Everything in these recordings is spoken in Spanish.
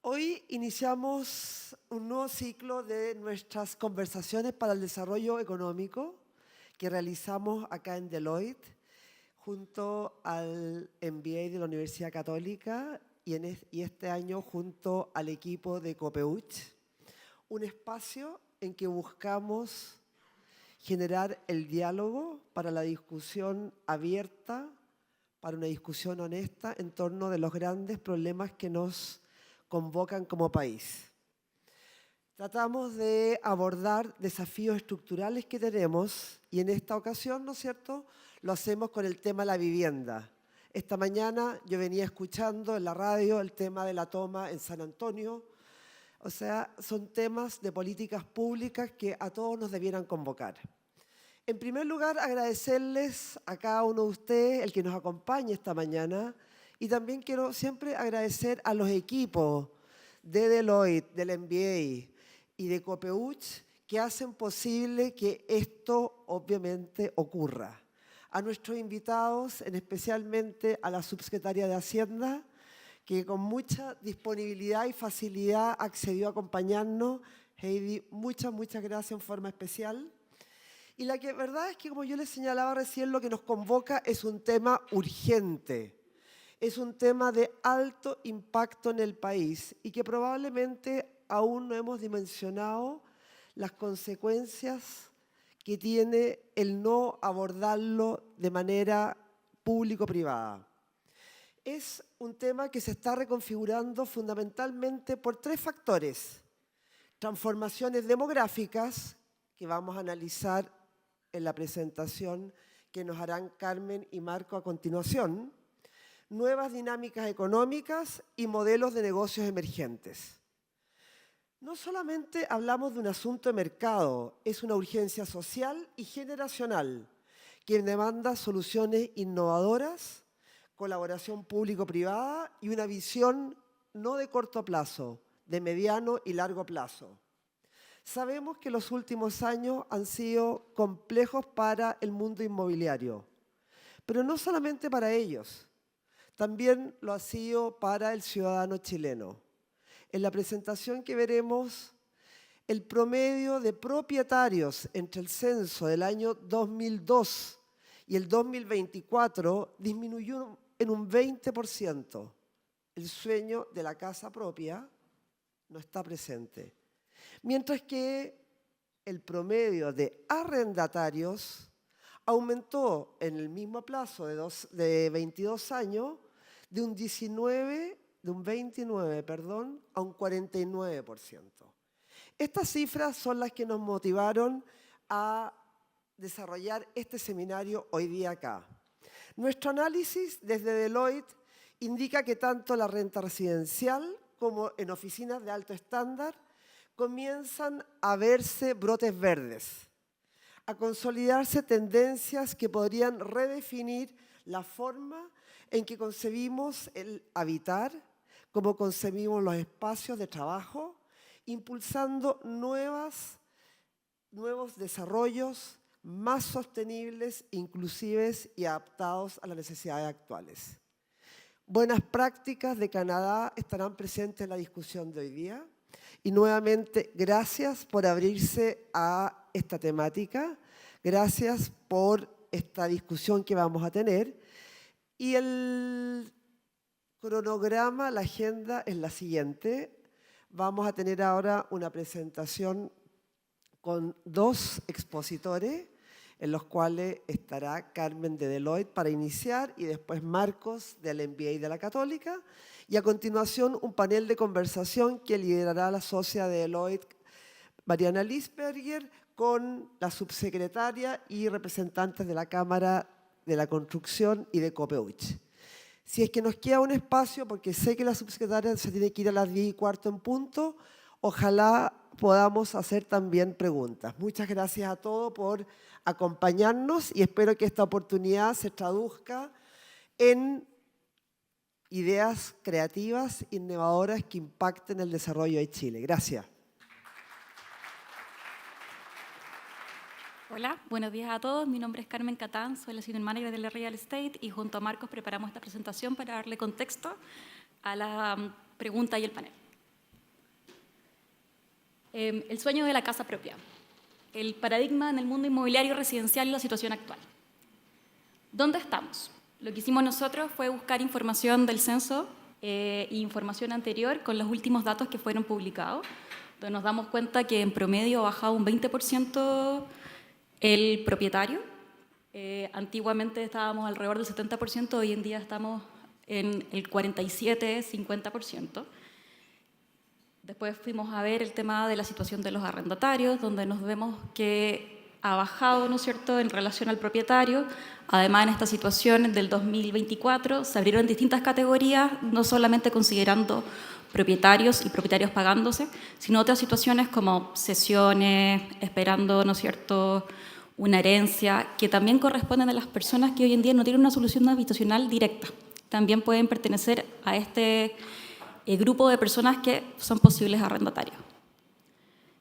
Hoy iniciamos un nuevo ciclo de nuestras conversaciones para el desarrollo económico que realizamos acá en Deloitte junto al MBA de la Universidad Católica y este año junto al equipo de Copeuch, un espacio en que buscamos generar el diálogo para la discusión abierta, para una discusión honesta en torno de los grandes problemas que nos convocan como país. Tratamos de abordar desafíos estructurales que tenemos y en esta ocasión, ¿no es cierto?, lo hacemos con el tema de la vivienda. Esta mañana yo venía escuchando en la radio el tema de la toma en San Antonio. O sea, son temas de políticas públicas que a todos nos debieran convocar. En primer lugar, agradecerles a cada uno de ustedes el que nos acompañe esta mañana y también quiero siempre agradecer a los equipos de Deloitte, del MBA y de Copeuch que hacen posible que esto obviamente ocurra. A nuestros invitados, especialmente a la subsecretaria de Hacienda, que con mucha disponibilidad y facilidad accedió a acompañarnos. Heidi, muchas gracias en forma especial. Y la verdad es que, como yo les señalaba recién, lo que nos convoca es un tema urgente. Es un tema de alto impacto en el país y que probablemente aún no hemos dimensionado las consecuencias que tiene el no abordarlo de manera público-privada. Es un tema que se está reconfigurando fundamentalmente por tres factores. Transformaciones demográficas, que vamos a analizar en la presentación que nos harán Carmen y Marco a continuación, nuevas dinámicas económicas y modelos de negocios emergentes. No solamente hablamos de un asunto de mercado, es una urgencia social y generacional que demanda soluciones innovadoras, colaboración público-privada y una visión no de corto plazo, de mediano y largo plazo. Sabemos que los últimos años han sido complejos para el mundo inmobiliario, pero no solamente para ellos, también lo ha sido para el ciudadano chileno. En la presentación que veremos, el promedio de propietarios entre el censo del año 2002 y el 2024 disminuyó en un 20%. El sueño de la casa propia no está presente. Mientras que el promedio de arrendatarios aumentó en el mismo plazo de 22 años de un 29 a un 49%. Estas cifras son las que nos motivaron a desarrollar este seminario hoy día acá. Nuestro análisis desde Deloitte indica que tanto la renta residencial como en oficinas de alto estándar comienzan a verse brotes verdes, a consolidarse tendencias que podrían redefinir la forma en que concebimos el habitar, cómo concebimos los espacios de trabajo, impulsando nuevos desarrollos más sostenibles, inclusivos y adaptados a las necesidades actuales. Buenas prácticas de Canadá estarán presentes en la discusión de hoy día. Y nuevamente, gracias por abrirse a esta temática, gracias por esta discusión que vamos a tener. Y el cronograma, la agenda es la siguiente. Vamos a tener ahora una presentación con dos expositores, en los cuales estará Carmen de Deloitte para iniciar y después Marcos del MBA de la Católica. Y a continuación un panel de conversación que liderará la socia de Deloitte, Mariana Lisberger, con la subsecretaria y representantes de la Cámara de la Construcción y de Copeuch. Si es que nos queda un espacio, porque sé que la subsecretaria se tiene que ir a las 10:15 en punto, ojalá podamos hacer también preguntas. Muchas gracias a todos por acompañarnos y espero que esta oportunidad se traduzca en ideas creativas, innovadoras que impacten el desarrollo de Chile. Gracias. Hola, buenos días a todos. Mi nombre es Carmen Catán, soy la Senior Manager de la Real Estate y junto a Marcos preparamos esta presentación para darle contexto a la pregunta y el panel. El sueño de la casa propia, el paradigma en el mundo inmobiliario residencial y la situación actual. ¿Dónde estamos? Lo que hicimos nosotros fue buscar información del censo e información anterior con los últimos datos que fueron publicados, donde nos damos cuenta que en promedio ha bajado un 20% el propietario. Antiguamente estábamos alrededor del 70%, hoy en día estamos en el 47-50%. Después fuimos a ver el tema de la situación de los arrendatarios, donde nos vemos que ha bajado, ¿no es cierto?, en relación al propietario. Además, en esta situación del 2024 se abrieron distintas categorías, no solamente considerando propietarios y propietarios pagándose, sino otras situaciones como cesiones, esperando, ¿no es cierto?, una herencia, que también corresponden a las personas que hoy en día no tienen una solución habitacional directa. También pueden pertenecer a este grupo de personas que son posibles arrendatarios.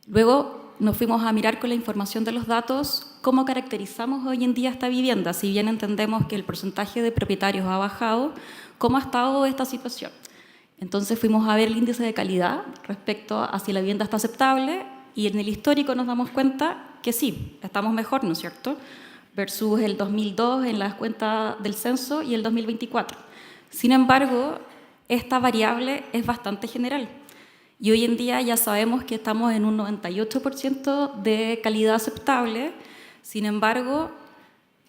Luego nos fuimos a mirar con la información de los datos cómo caracterizamos hoy en día esta vivienda. Si bien entendemos que el porcentaje de propietarios ha bajado, ¿cómo ha estado esta situación? Entonces fuimos a ver el índice de calidad respecto a si la vivienda está aceptable, y en el histórico nos damos cuenta que sí, estamos mejor, ¿no es cierto?, versus el 2002 en las cuentas del censo y el 2024. Sin embargo, esta variable es bastante general. Y hoy en día ya sabemos que estamos en un 98% de calidad aceptable. Sin embargo,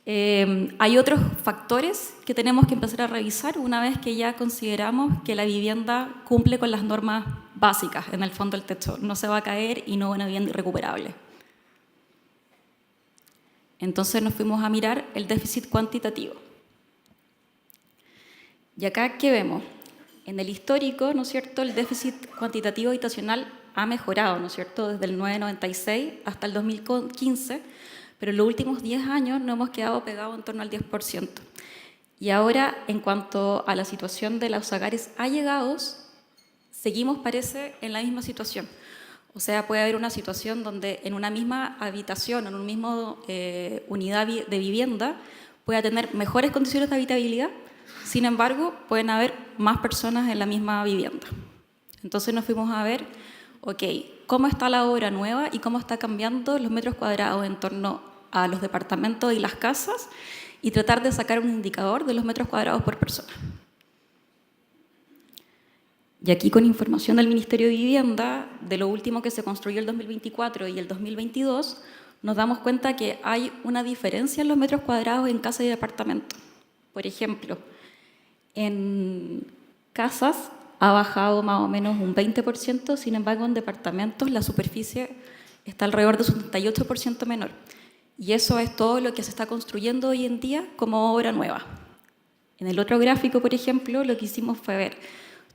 hay otros factores que tenemos que empezar a revisar una vez que ya consideramos que la vivienda cumple con las normas básicas. En el fondo, el techo no se va a caer y no es una vivienda irrecuperable. Entonces nos fuimos a mirar el déficit cuantitativo. Y acá, ¿qué vemos? En el histórico, ¿no es cierto?, el déficit cuantitativo habitacional ha mejorado, ¿no es cierto?, desde el 996 hasta el 2015, pero en los últimos 10 años no hemos quedado pegados en torno al 10%. Y ahora, en cuanto a la situación de los hogares allegados, seguimos, parece, en la misma situación. O sea, puede haber una situación donde en una misma habitación, en una misma unidad de vivienda, pueda tener mejores condiciones de habitabilidad. Sin embargo, pueden haber más personas en la misma vivienda. Entonces nos fuimos a ver, ok, cómo está la obra nueva y cómo está cambiando los metros cuadrados en torno a los departamentos y las casas, y tratar de sacar un indicador de los metros cuadrados por persona. Y aquí, con información del Ministerio de Vivienda, de lo último que se construyó el 2024 y el 2022, nos damos cuenta que hay una diferencia en los metros cuadrados en casa y departamento. Por ejemplo, en casas ha bajado más o menos un 20%, sin embargo en departamentos la superficie está alrededor de un 78% menor. Y eso es todo lo que se está construyendo hoy en día como obra nueva. En el otro gráfico, por ejemplo, lo que hicimos fue ver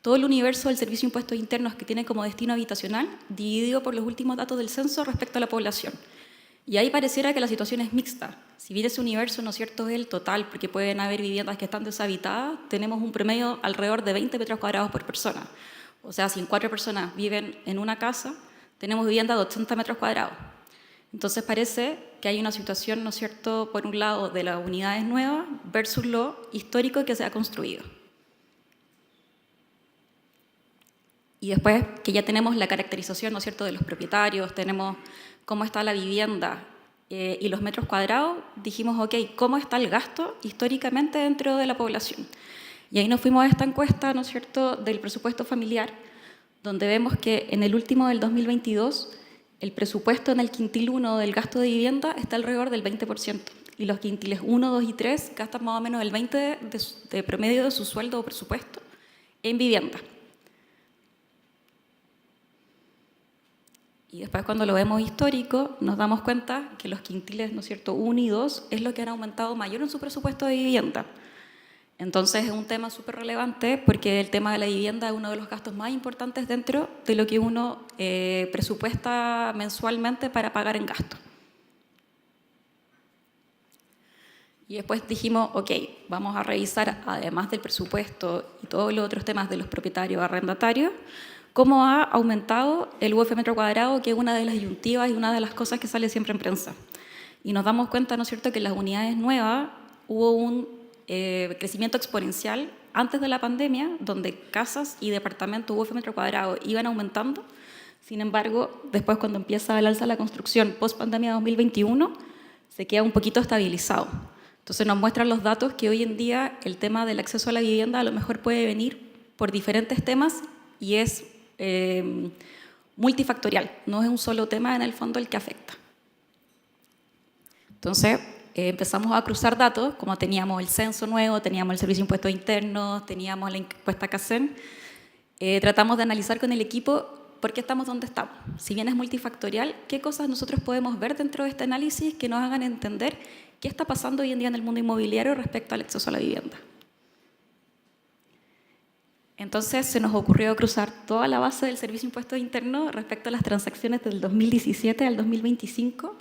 todo el universo del Servicio de Impuestos Internos que tiene como destino habitacional, dividido por los últimos datos del censo respecto a la población. Y ahí pareciera que la situación es mixta. Si bien ese universo, ¿no es cierto?, es el total, porque pueden haber viviendas que están deshabitadas, tenemos un promedio alrededor de 20 metros cuadrados por persona. O sea, si 4 personas viven en una casa, tenemos vivienda de 80 metros cuadrados. Entonces parece que hay una situación, ¿no es cierto?, por un lado de las unidades nuevas versus lo histórico que se ha construido. Y después que ya tenemos la caracterización, ¿no es cierto?, de los propietarios, tenemos cómo está la vivienda y los metros cuadrados, dijimos, ok, ¿cómo está el gasto históricamente dentro de la población? Y ahí nos fuimos a esta encuesta, ¿no es cierto?, del presupuesto familiar, donde vemos que en el último del 2022, el presupuesto en el quintil 1 del gasto de vivienda está alrededor del 20%, y los quintiles 1, 2 y 3 gastan más o menos el 20% de promedio de su sueldo o presupuesto en vivienda. Y después, cuando lo vemos histórico, nos damos cuenta que los quintiles, ¿no es cierto?, 1 y 2 es lo que han aumentado mayor en su presupuesto de vivienda. Entonces es un tema súper relevante, porque el tema de la vivienda es uno de los gastos más importantes dentro de lo que uno presupuesta mensualmente para pagar en gasto. Y después dijimos, ok, vamos a revisar, además del presupuesto y todos los otros temas de los propietarios arrendatarios, cómo ha aumentado el UF metro cuadrado, que es una de las disyuntivas y una de las cosas que sale siempre en prensa. Y nos damos cuenta, ¿no es cierto?, que en las unidades nuevas hubo un crecimiento exponencial antes de la pandemia, donde casas y departamentos UF metro cuadrado iban aumentando. Sin embargo, después cuando empieza el alza de la construcción post-pandemia 2021, se queda un poquito estabilizado. Entonces nos muestran los datos que hoy en día el tema del acceso a la vivienda a lo mejor puede venir por diferentes temas y es multifactorial, no es un solo tema en el fondo el que afecta. Entonces empezamos a cruzar datos, como teníamos el censo nuevo, teníamos el servicio de impuestos internos, teníamos la encuesta CACEN, tratamos de analizar con el equipo por qué estamos donde estamos. Si bien es multifactorial, ¿qué cosas nosotros podemos ver dentro de este análisis que nos hagan entender qué está pasando hoy en día en el mundo inmobiliario respecto al acceso a la vivienda? Entonces se nos ocurrió cruzar toda la base del servicio de impuestos internos respecto a las transacciones del 2017 al 2025,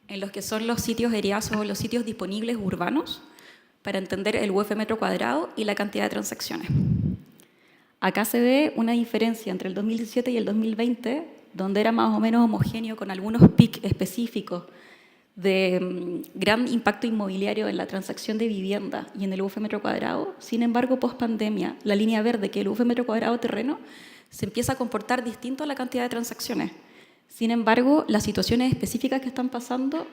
en los que son los sitios ERIASO o los sitios disponibles urbanos, para entender el UF metro cuadrado y la cantidad de transacciones. Acá se ve una diferencia entre el 2017 y el 2020, donde era más o menos homogéneo con algunos PIC específicos de gran impacto inmobiliario en la transacción de vivienda y en el UF metro cuadrado. Sin embargo, post pandemia, la línea verde, que el UF metro cuadrado terreno, se empieza a comportar distinto a la cantidad de transacciones. Sin embargo, las situaciones específicas que están pasando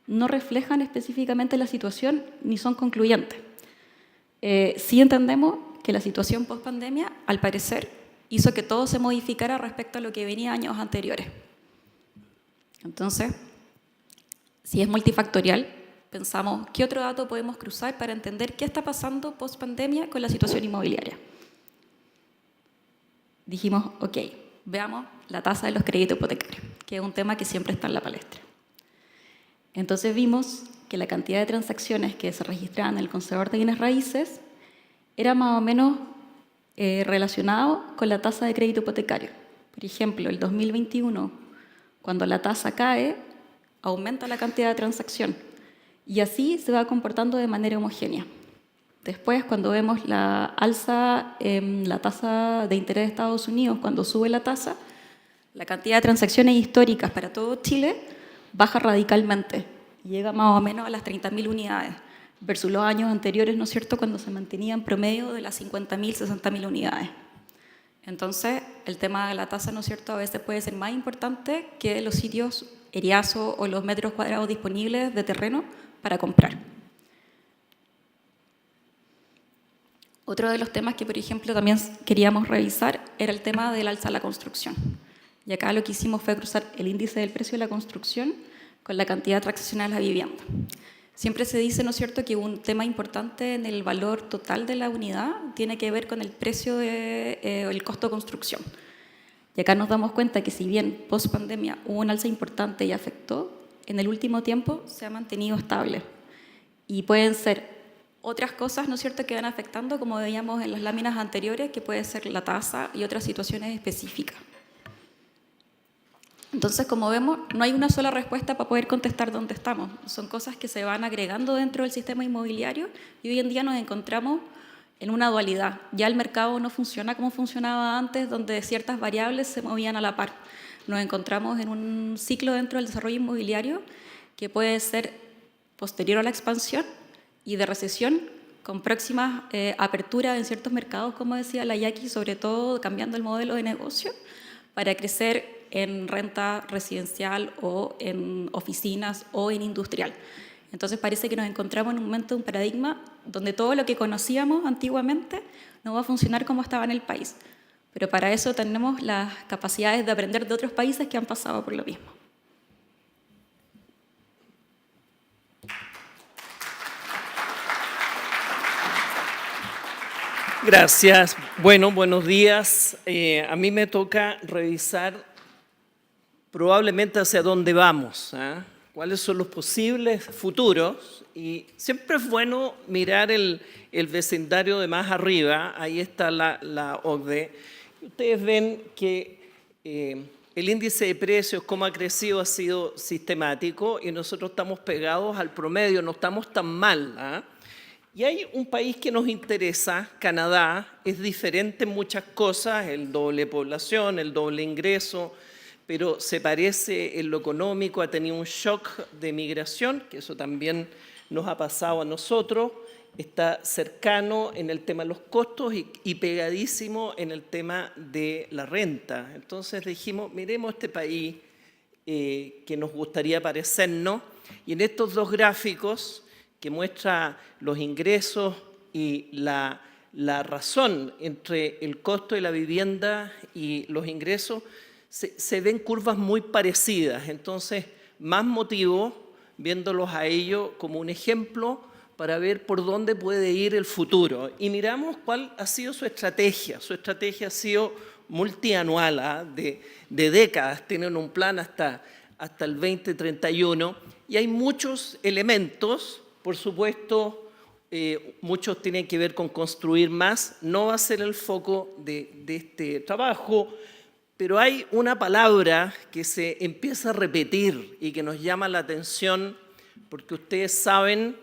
no reflejan específicamente la situación ni son concluyentes. Sí entendemos que la situación post pandemia, al parecer, hizo que todo se modificara respecto a lo que venía años anteriores. Entonces, si es multifactorial, pensamos qué otro dato podemos cruzar para entender qué está pasando post pandemia con la situación inmobiliaria. Dijimos, ok, veamos la tasa de los créditos hipotecarios, que es un tema que siempre está en la palestra. Entonces vimos que la cantidad de transacciones que se registraban en el conservador de bienes raíces era más o menos relacionado con la tasa de crédito hipotecario. Por ejemplo, el 2021, cuando la tasa cae, aumenta la cantidad de transacción y así se va comportando de manera homogénea. Después, cuando vemos la alza en la tasa de interés de Estados Unidos, cuando sube la tasa, la cantidad de transacciones históricas para todo Chile baja radicalmente, llega más o menos a las 30.000 unidades, versus los años anteriores, ¿no es cierto?, cuando se mantenía en promedio de las 50.000, 60.000 unidades. Entonces, el tema de la tasa, ¿no es cierto?, a veces puede ser más importante que los sitios ERIASO o los metros cuadrados disponibles de terreno para comprar. Otro de los temas que, por ejemplo, también queríamos revisar era el tema del alza de la construcción. Y acá lo que hicimos fue cruzar el índice del precio de la construcción con la cantidad transaccional de la vivienda. Siempre se dice, ¿no es cierto?, que un tema importante en el valor total de la unidad tiene que ver con el precio el costo de construcción. Y acá nos damos cuenta que si bien post pandemia hubo un alza importante y afectó, en el último tiempo se ha mantenido estable. Y pueden ser otras cosas, ¿no es cierto?, que van afectando, como veíamos en las láminas anteriores, que puede ser la tasa y otras situaciones específicas. Entonces, como vemos, no hay una sola respuesta para poder contestar dónde estamos. Son cosas que se van agregando dentro del sistema inmobiliario y hoy en día nos encontramos en una dualidad. Ya el mercado no funciona como funcionaba antes, donde ciertas variables se movían a la par. Nos encontramos en un ciclo dentro del desarrollo inmobiliario que puede ser posterior a la expansión y de recesión, con próximas aperturas en ciertos mercados, como decía la Jackie, sobre todo cambiando el modelo de negocio para crecer en renta residencial o en oficinas o en industrial. Entonces parece que nos encontramos en un momento de un paradigma donde todo lo que conocíamos antiguamente no va a funcionar como estaba en el país. Pero para eso tenemos las capacidades de aprender de otros países que han pasado por lo mismo. Gracias. Bueno, buenos días. A mí me toca revisar probablemente hacia dónde vamos, cuáles son los posibles futuros, y siempre es bueno mirar el vecindario de más arriba. Ahí está la OCDE. Ustedes ven que el índice de precios, cómo ha crecido, ha sido sistemático y nosotros estamos pegados al promedio, no estamos tan mal. Y hay un país que nos interesa, Canadá, es diferente en muchas cosas, el doble población, el doble ingreso, pero se parece en lo económico, ha tenido un shock de migración, que eso también nos ha pasado a nosotros, está cercano en el tema de los costos y pegadísimo en el tema de la renta. Entonces dijimos, miremos este país que nos gustaría parecernos, y en estos dos gráficos que muestra los ingresos y la razón entre el costo de la vivienda y los ingresos, se ven curvas muy parecidas. Entonces, más motivo, viéndolos a ellos como un ejemplo, para ver por dónde puede ir el futuro. Y miramos cuál ha sido su estrategia. Su estrategia ha sido multianual, de décadas. Tienen un plan hasta el 2031. Y hay muchos elementos, por supuesto, muchos tienen que ver con construir más. No va a ser el foco de este trabajo, pero hay una palabra que se empieza a repetir y que nos llama la atención, porque ustedes saben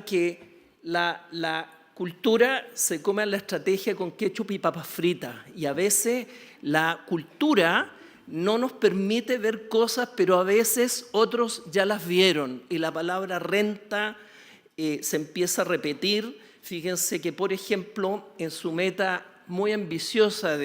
que la cultura se come a la estrategia con ketchup y papas fritas, y a veces la cultura no nos permite ver cosas, pero a veces otros ya las vieron, y la palabra renta se empieza a repetir. Fíjense que, por ejemplo, en su meta muy ambiciosa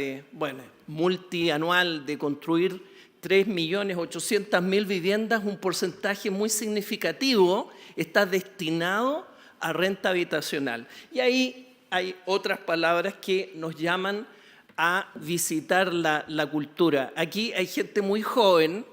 multianual de construir 3.800.000 viviendas, un porcentaje muy significativo está destinado a renta habitacional. Y ahí hay otras palabras que nos llaman a visitar la cultura. Aquí hay gente muy joven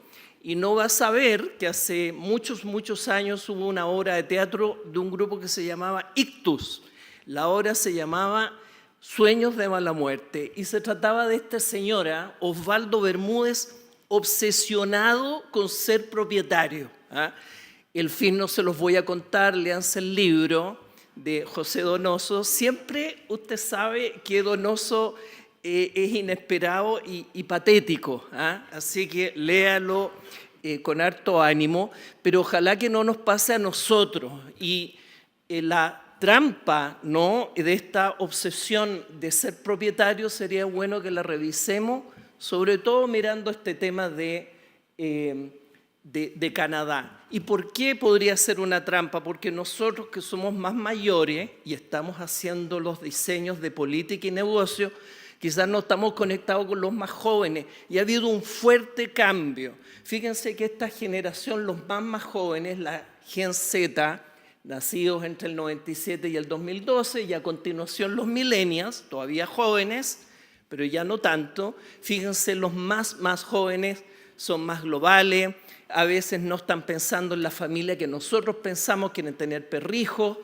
y no va a saber que hace muchos años hubo una obra de teatro de un grupo que se llamaba Ictus. La obra se llamaba Sueños de mala muerte, y se trataba de esta señora, Osvaldo Bermúdez, obsesionado con ser propietario. El fin no se los voy a contar, léanse el libro de José Donoso. Siempre usted sabe que Donoso es inesperado y patético, así que léalo con harto ánimo, pero ojalá que no nos pase a nosotros. Y la trampa, ¿no?, de esta obsesión de ser propietario sería bueno que la revisemos, sobre todo mirando este tema de Canadá. ¿Y por qué podría ser una trampa? Porque nosotros, que somos más mayores y estamos haciendo los diseños de política y negocio, quizás no estamos conectados con los más jóvenes, y ha habido un fuerte cambio. Fíjense que esta generación, los más jóvenes, la Gen Z, nacidos entre el 97 y el 2012, y a continuación los millennials, todavía jóvenes, pero ya no tanto. Fíjense, los más jóvenes son más globales, a veces no están pensando en la familia que nosotros pensamos, quieren tener perrijos,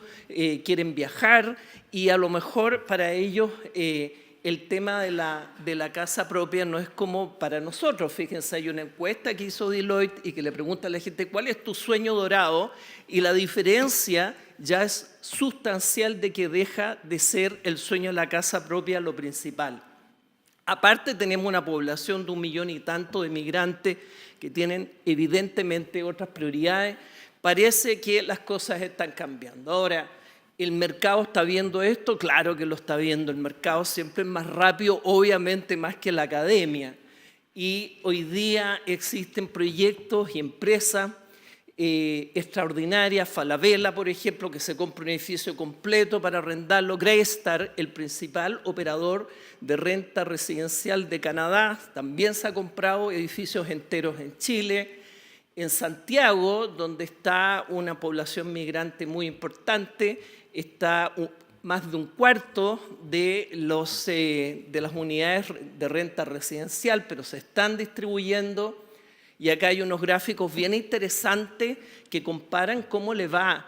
quieren viajar, y a lo mejor para ellos el tema de la casa propia no es como para nosotros. Fíjense, hay una encuesta que hizo Deloitte y que le pregunta a la gente ¿cuál es tu sueño dorado? Y la diferencia ya es sustancial de que deja de ser el sueño de la casa propia lo principal. Aparte, tenemos una población de 1 millón y tanto de migrantes que tienen evidentemente otras prioridades. Parece que las cosas están cambiando. Ahora, ¿el mercado está viendo esto? Claro que lo está viendo. El mercado siempre es más rápido, obviamente más que la academia. Y hoy día existen proyectos y empresas extraordinarias. Falabella, por ejemplo, que se compra un edificio completo para arrendarlo. Greystar, el principal operador de renta residencial de Canadá, también se ha comprado edificios enteros en Chile. En Santiago, donde está una población migrante muy importante, está más de un cuarto de las unidades de renta residencial, pero se están distribuyendo. Y acá hay unos gráficos bien interesantes que comparan cómo le va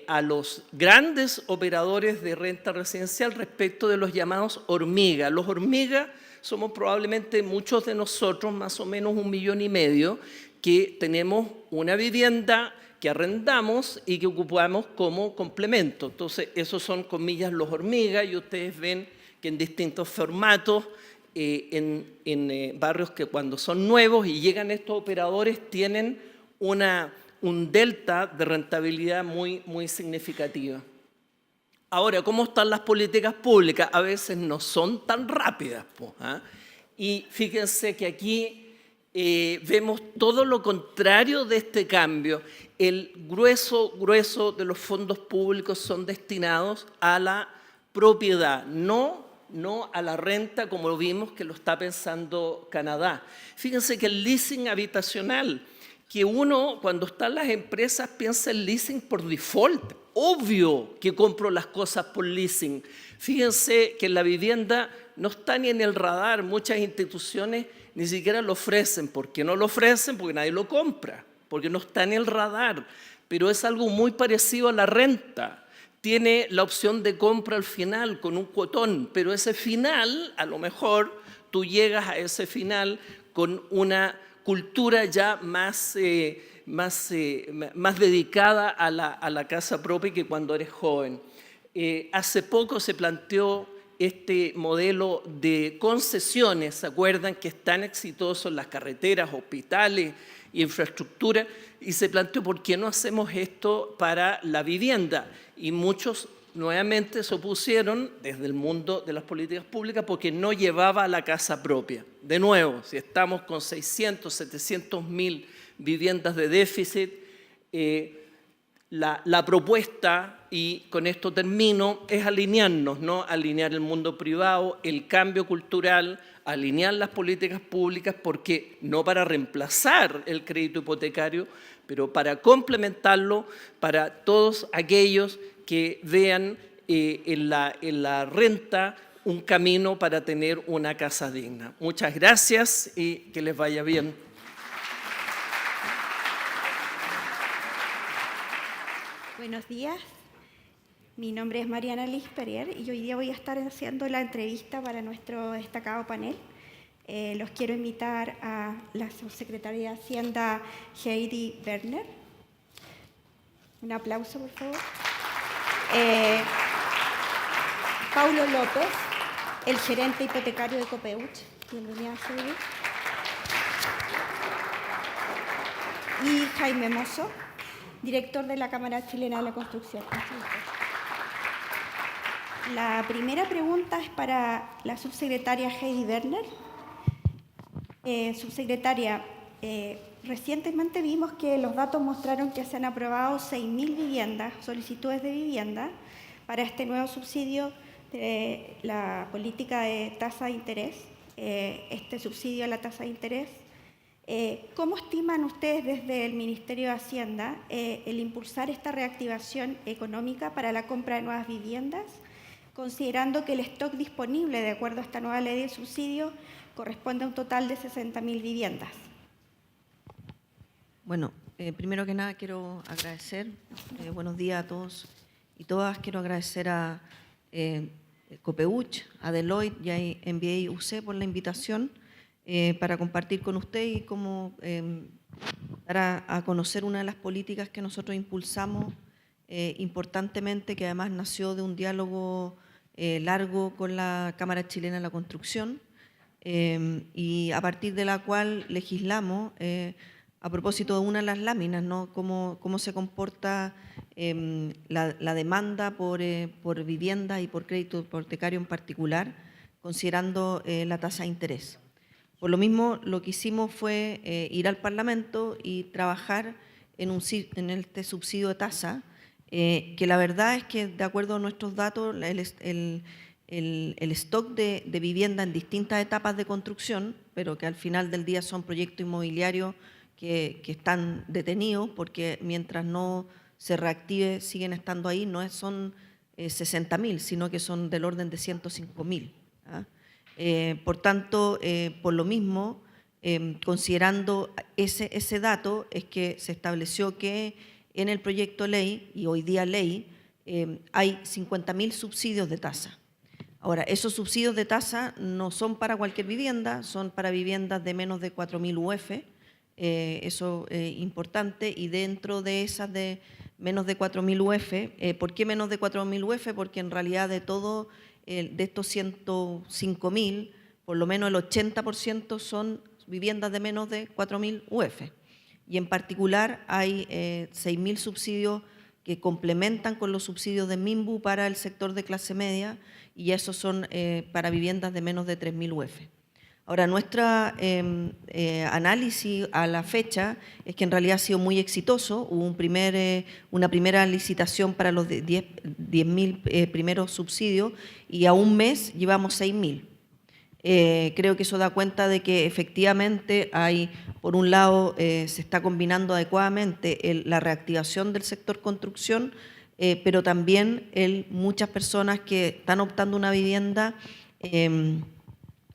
a los grandes operadores de renta residencial respecto de los llamados hormigas. Los hormigas somos probablemente muchos de nosotros, más o menos 1,5 millones, que tenemos una vivienda que arrendamos y que ocupamos como complemento. Entonces, esos son, comillas, los hormigas, y ustedes ven que en distintos formatos, en barrios que cuando son nuevos y llegan estos operadores tienen un delta de rentabilidad muy significativa. Ahora, ¿cómo están las políticas públicas? A veces no son tan rápidas. Y fíjense que aquí vemos todo lo contrario de este cambio. El grueso de los fondos públicos son destinados a la propiedad, no a la renta, como lo vimos que lo está pensando Canadá. Fíjense que el leasing habitacional, que uno cuando está en las empresas piensa en leasing por default, obvio que compro las cosas por leasing. Fíjense que la vivienda no está ni en el radar, muchas instituciones ni siquiera lo ofrecen. ¿Por qué no lo ofrecen? Porque nadie lo compra, porque no está en el radar, pero es algo muy parecido a la renta. Tiene la opción de compra al final con un cuotón, pero ese final, a lo mejor tú llegas a ese final con una cultura ya más dedicada a la casa propia que cuando eres joven. Hace poco se planteó este modelo de concesiones, ¿se acuerdan? Que es tan exitoso en las carreteras, hospitales, infraestructura, y se planteó ¿por qué no hacemos esto para la vivienda? Y muchos nuevamente se opusieron desde el mundo de las políticas públicas porque no llevaba a la casa propia. De nuevo, si estamos con 600, 700 mil viviendas de déficit, la propuesta, y con esto termino, es alinearnos, ¿no? Alinear el mundo privado, el cambio cultural, alinear las políticas públicas, porque no para reemplazar el crédito hipotecario, pero para complementarlo para todos aquellos que vean en la renta un camino para tener una casa digna. Muchas gracias y que les vaya bien. Buenos días, mi nombre es Mariana Liz Perier y hoy día voy a estar haciendo la entrevista para nuestro destacado panel. Los quiero invitar a la subsecretaria de Hacienda, Heidi Werner. Un aplauso, por favor. Paulo López, el gerente hipotecario de Copeuch. Bienvenida, Heidi. Y Jaime Mozo, director de la Cámara Chilena de la Construcción. La primera pregunta es para la subsecretaria Heidi Werner. Subsecretaria, recientemente vimos que los datos mostraron que se han aprobado 6.000 viviendas, solicitudes de vivienda, para este nuevo subsidio de la política de tasa de interés, este subsidio a la tasa de interés. ¿Cómo estiman ustedes desde el Ministerio de Hacienda el impulsar esta reactivación económica para la compra de nuevas viviendas, considerando que el stock disponible, de acuerdo a esta nueva ley de subsidio, corresponde a un total de 60.000 viviendas? Bueno, primero que nada quiero agradecer, buenos días a todos y todas, quiero agradecer a Copeuch, a Deloitte y a MBA UC por la invitación para compartir con usted y cómo dar a conocer una de las políticas que nosotros impulsamos importantemente, que además nació de un diálogo largo con la Cámara Chilena de la Construcción, y a partir de la cual legislamos a propósito de una de las láminas, ¿no? Cómo se comporta la demanda por vivienda y por crédito hipotecario en particular, considerando la tasa de interés. Por lo mismo, lo que hicimos fue ir al Parlamento y trabajar en este subsidio de tasa, que la verdad es que, de acuerdo a nuestros datos, el stock de vivienda en distintas etapas de construcción, pero que al final del día son proyectos inmobiliarios que están detenidos, porque mientras no se reactive siguen estando ahí, no son 60.000, sino que son del orden de 105.000. ¿Ah? Por tanto, por lo mismo, considerando ese dato, es que se estableció que en el proyecto ley, y hoy día ley, hay 50.000 subsidios de tasa. Ahora, esos subsidios de tasa no son para cualquier vivienda, son para viviendas de menos de 4.000 UF, eso es importante, y dentro de esas de menos de 4.000 UF, ¿por qué menos de 4.000 UF? Porque en realidad de estos 105.000, por lo menos el 80% son viviendas de menos de 4.000 UF. Y en particular hay 6.000 subsidios que complementan con los subsidios de MIMBU para el sector de clase media, y esos son para viviendas de menos de 3.000 UF. Ahora, nuestro análisis a la fecha es que en realidad ha sido muy exitoso. Hubo una primera licitación para los 10.000 primeros subsidios y a un mes llevamos 6.000. Creo que eso da cuenta de que efectivamente hay, por un lado, se está combinando adecuadamente la reactivación del sector construcción, pero también muchas personas que están optando una vivienda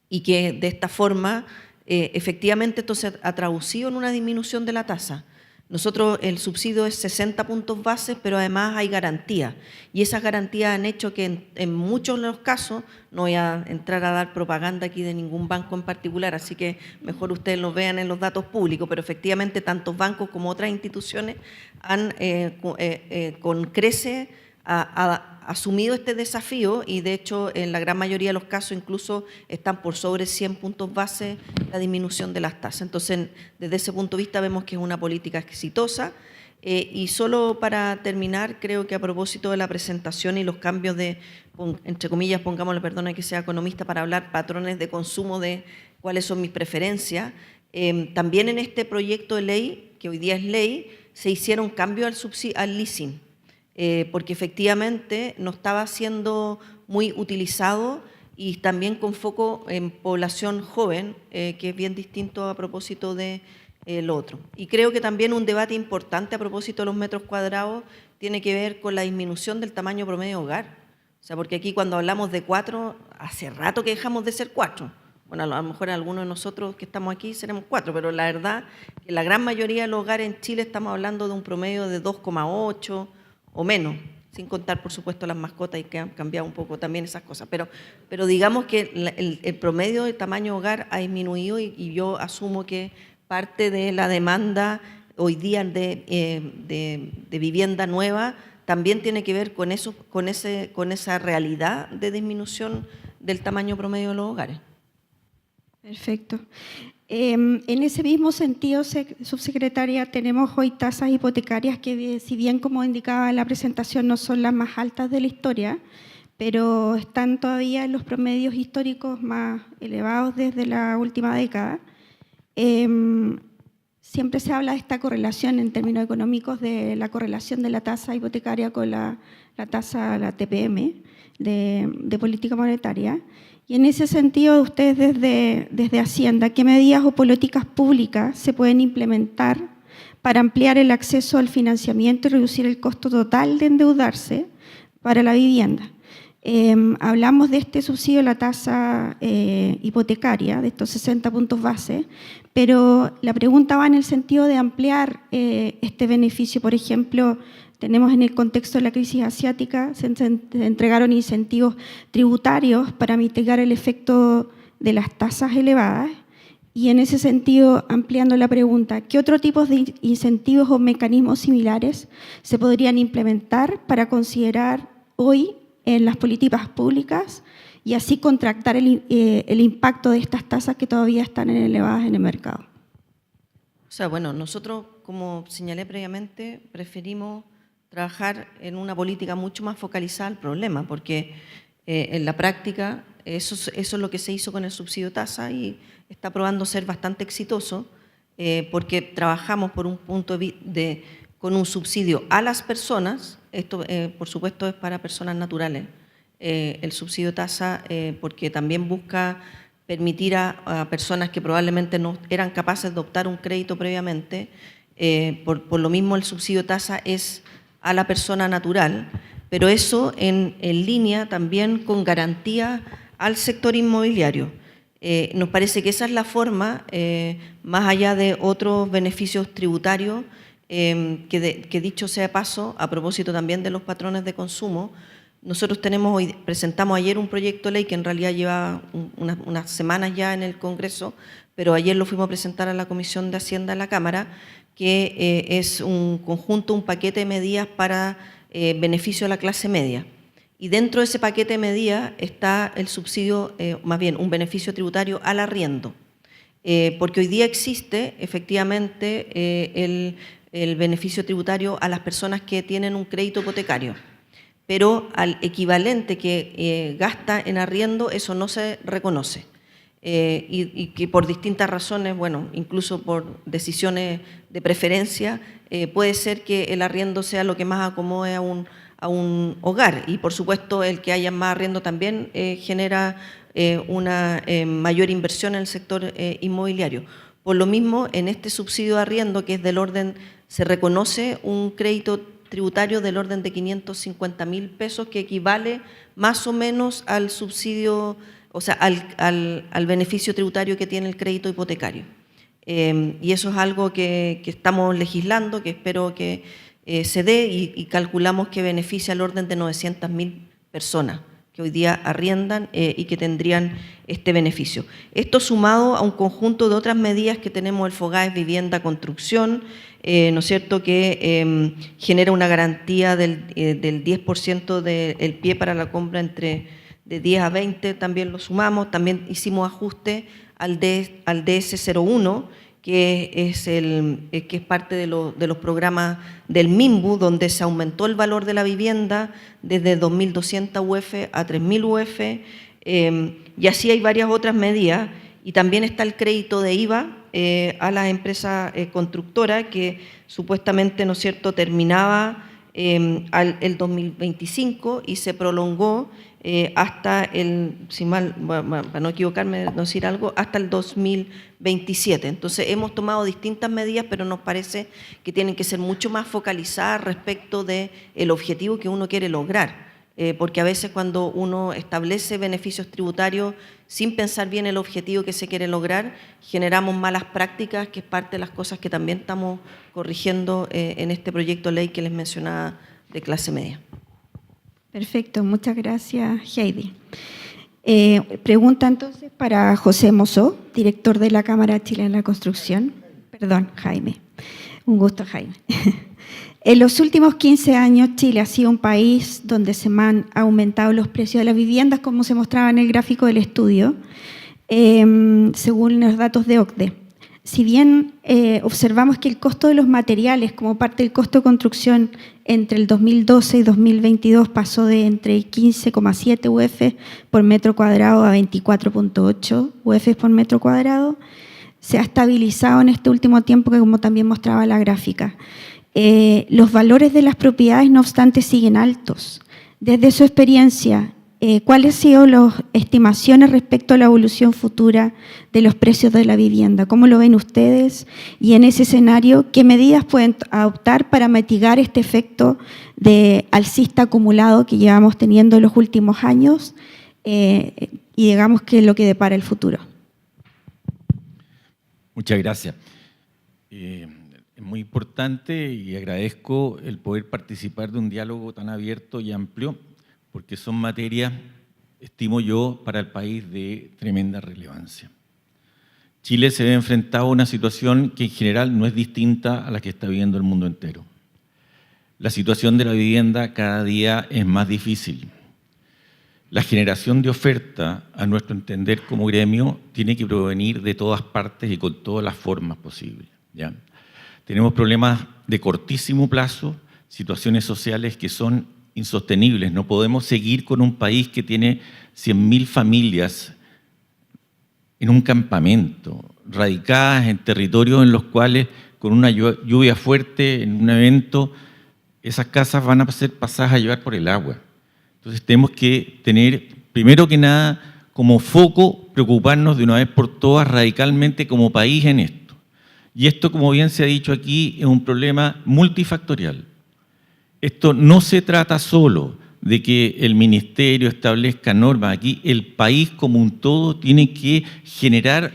y que de esta forma, efectivamente, esto se ha traducido en una disminución de la tasa. Nosotros, el subsidio es 60 puntos bases, pero además hay garantías. Y esas garantías han hecho que en muchos de los casos, no voy a entrar a dar propaganda aquí de ningún banco en particular, así que mejor ustedes lo vean en los datos públicos, pero efectivamente tantos bancos como otras instituciones han con crece asumido este desafío y de hecho en la gran mayoría de los casos incluso están por sobre 100 puntos base la disminución de las tasas. Entonces, desde ese punto de vista vemos que es una política exitosa. Y solo para terminar, creo que a propósito de la presentación y los cambios de, entre comillas, pongámosle, perdona que sea economista, para hablar patrones de consumo de cuáles son mis preferencias, también en este proyecto de ley, que hoy día es ley, se hicieron cambios al leasing. Porque efectivamente no estaba siendo muy utilizado y también con foco en población joven, que es bien distinto a propósito de lo otro. Y creo que también un debate importante a propósito de los metros cuadrados tiene que ver con la disminución del tamaño promedio de hogar. O sea, porque aquí cuando hablamos de 4, hace rato que dejamos de ser 4. Bueno, a lo mejor algunos de nosotros que estamos aquí seremos 4, pero la verdad que la gran mayoría de los hogares en Chile estamos hablando de un promedio de 2,8 o menos, sin contar, por supuesto, las mascotas y que han cambiado un poco también esas cosas. Pero digamos que el promedio de tamaño hogar ha disminuido y yo asumo que parte de la demanda hoy día de vivienda nueva también tiene que ver con esa realidad de disminución del tamaño promedio de los hogares. Perfecto. En ese mismo sentido, subsecretaria, tenemos hoy tasas hipotecarias que, si bien, como indicaba en la presentación, no son las más altas de la historia, pero están todavía en los promedios históricos más elevados desde la última década. Siempre se habla de esta correlación en términos económicos, de la correlación de la tasa hipotecaria con la tasa, la TPM, de política monetaria. Y en ese sentido, ustedes desde Hacienda, ¿qué medidas o políticas públicas se pueden implementar para ampliar el acceso al financiamiento y reducir el costo total de endeudarse para la vivienda? Hablamos de este subsidio a la tasa hipotecaria, de estos 60 puntos base, pero la pregunta va en el sentido de ampliar este beneficio. Por ejemplo, tenemos en el contexto de la crisis asiática, se entregaron incentivos tributarios para mitigar el efecto de las tasas elevadas y en ese sentido, ampliando la pregunta, ¿qué otro tipo de incentivos o mecanismos similares se podrían implementar para considerar hoy en las políticas públicas y así contractar el impacto de estas tasas que todavía están elevadas en el mercado? O sea, bueno, nosotros, como señalé previamente, preferimos trabajar en una política mucho más focalizada al problema, porque en la práctica eso es lo que se hizo con el subsidio tasa y está probando ser bastante exitoso, porque trabajamos por un punto con un subsidio a las personas, esto por supuesto es para personas naturales, el subsidio tasa porque también busca permitir a personas que probablemente no eran capaces de optar un crédito previamente, por lo mismo el subsidio tasa es a la persona natural, pero eso en línea también con garantía al sector inmobiliario. Nos parece que esa es la forma, más allá de otros beneficios tributarios, que dicho sea de paso, a propósito también de los patrones de consumo, nosotros presentamos ayer un proyecto de ley que en realidad lleva unas semanas ya en el Congreso, pero ayer lo fuimos a presentar a la Comisión de Hacienda de la Cámara, que es un conjunto, un paquete de medidas para beneficio a la clase media. Y dentro de ese paquete de medidas está el subsidio, más bien un beneficio tributario al arriendo. Porque hoy día existe efectivamente el beneficio tributario a las personas que tienen un crédito hipotecario, pero al equivalente que gasta en arriendo eso no se reconoce. y que por distintas razones, bueno, incluso por decisiones de preferencia, puede ser que el arriendo sea lo que más acomode a un hogar. Y por supuesto el que haya más arriendo también genera una mayor inversión en el sector inmobiliario. Por lo mismo, en este subsidio de arriendo, que es del orden, se reconoce un crédito tributario del orden de 550.000 pesos, que equivale más o menos al subsidio, o sea, al beneficio tributario que tiene el crédito hipotecario. Y eso es algo que estamos legislando, que espero que se dé, y calculamos que beneficia al orden de 900.000 personas que hoy día arriendan y que tendrían este beneficio. Esto sumado a un conjunto de otras medidas que tenemos, el FOGAES Vivienda Construcción, ¿no es cierto?, que genera una garantía del 10% del pie para la compra de 10 a 20, también lo sumamos. También hicimos ajuste al DS01, que es parte de los programas del MIMBU, donde se aumentó el valor de la vivienda desde 2.200 UF a 3.000 UF, y así hay varias otras medidas. Y también está el crédito de IVA a las empresas constructoras, que supuestamente, ¿no es cierto?, terminaba el 2025 y se prolongó hasta para no equivocarme, no decir algo, hasta el 2027. Entonces hemos tomado distintas medidas, pero nos parece que tienen que ser mucho más focalizadas respecto del objetivo que uno quiere lograr. Porque a veces cuando uno establece beneficios tributarios sin pensar bien el objetivo que se quiere lograr, generamos malas prácticas, que es parte de las cosas que también estamos corrigiendo en este proyecto de ley que les mencionaba de clase media. Perfecto, muchas gracias, Heidi. Pregunta entonces para José Mosó, director de la Cámara Chilena de la Construcción. Perdón, Jaime. Un gusto, Jaime. En los últimos 15 años, Chile ha sido un país donde se han aumentado los precios de las viviendas, como se mostraba en el gráfico del estudio, según los datos de OCDE. Si bien observamos que el costo de los materiales como parte del costo de construcción entre el 2012 y 2022 pasó de entre 15,7 UF por metro cuadrado a 24,8 UF por metro cuadrado, se ha estabilizado en este último tiempo, que como también mostraba la gráfica. Los valores de las propiedades, no obstante, siguen altos. Desde su experiencia, ¿cuáles han sido las estimaciones respecto a la evolución futura de los precios de la vivienda? ¿Cómo lo ven ustedes? Y en ese escenario, ¿qué medidas pueden adoptar para mitigar este efecto de alcista acumulado que llevamos teniendo en los últimos años y digamos que es lo que depara el futuro? Muchas gracias. Es muy importante y agradezco el poder participar de un diálogo tan abierto y amplio, porque son materias, estimo yo, para el país de tremenda relevancia. Chile se ve enfrentado a una situación que en general no es distinta a la que está viviendo el mundo entero. La situación de la vivienda cada día es más difícil. La generación de oferta, a nuestro entender como gremio, tiene que provenir de todas partes y con todas las formas posibles, ¿ya? Tenemos problemas de cortísimo plazo, situaciones sociales que son insostenibles. No podemos seguir con un país que tiene 100.000 familias en un campamento, radicadas en territorios en los cuales con una lluvia fuerte, en un evento, esas casas van a ser pasadas a llevar por el agua. Entonces tenemos que tener, primero que nada, como foco, preocuparnos de una vez por todas radicalmente como país en esto. Y esto, como bien se ha dicho aquí, es un problema multifactorial. Esto no se trata solo de que el ministerio establezca normas. Aquí el país como un todo tiene que generar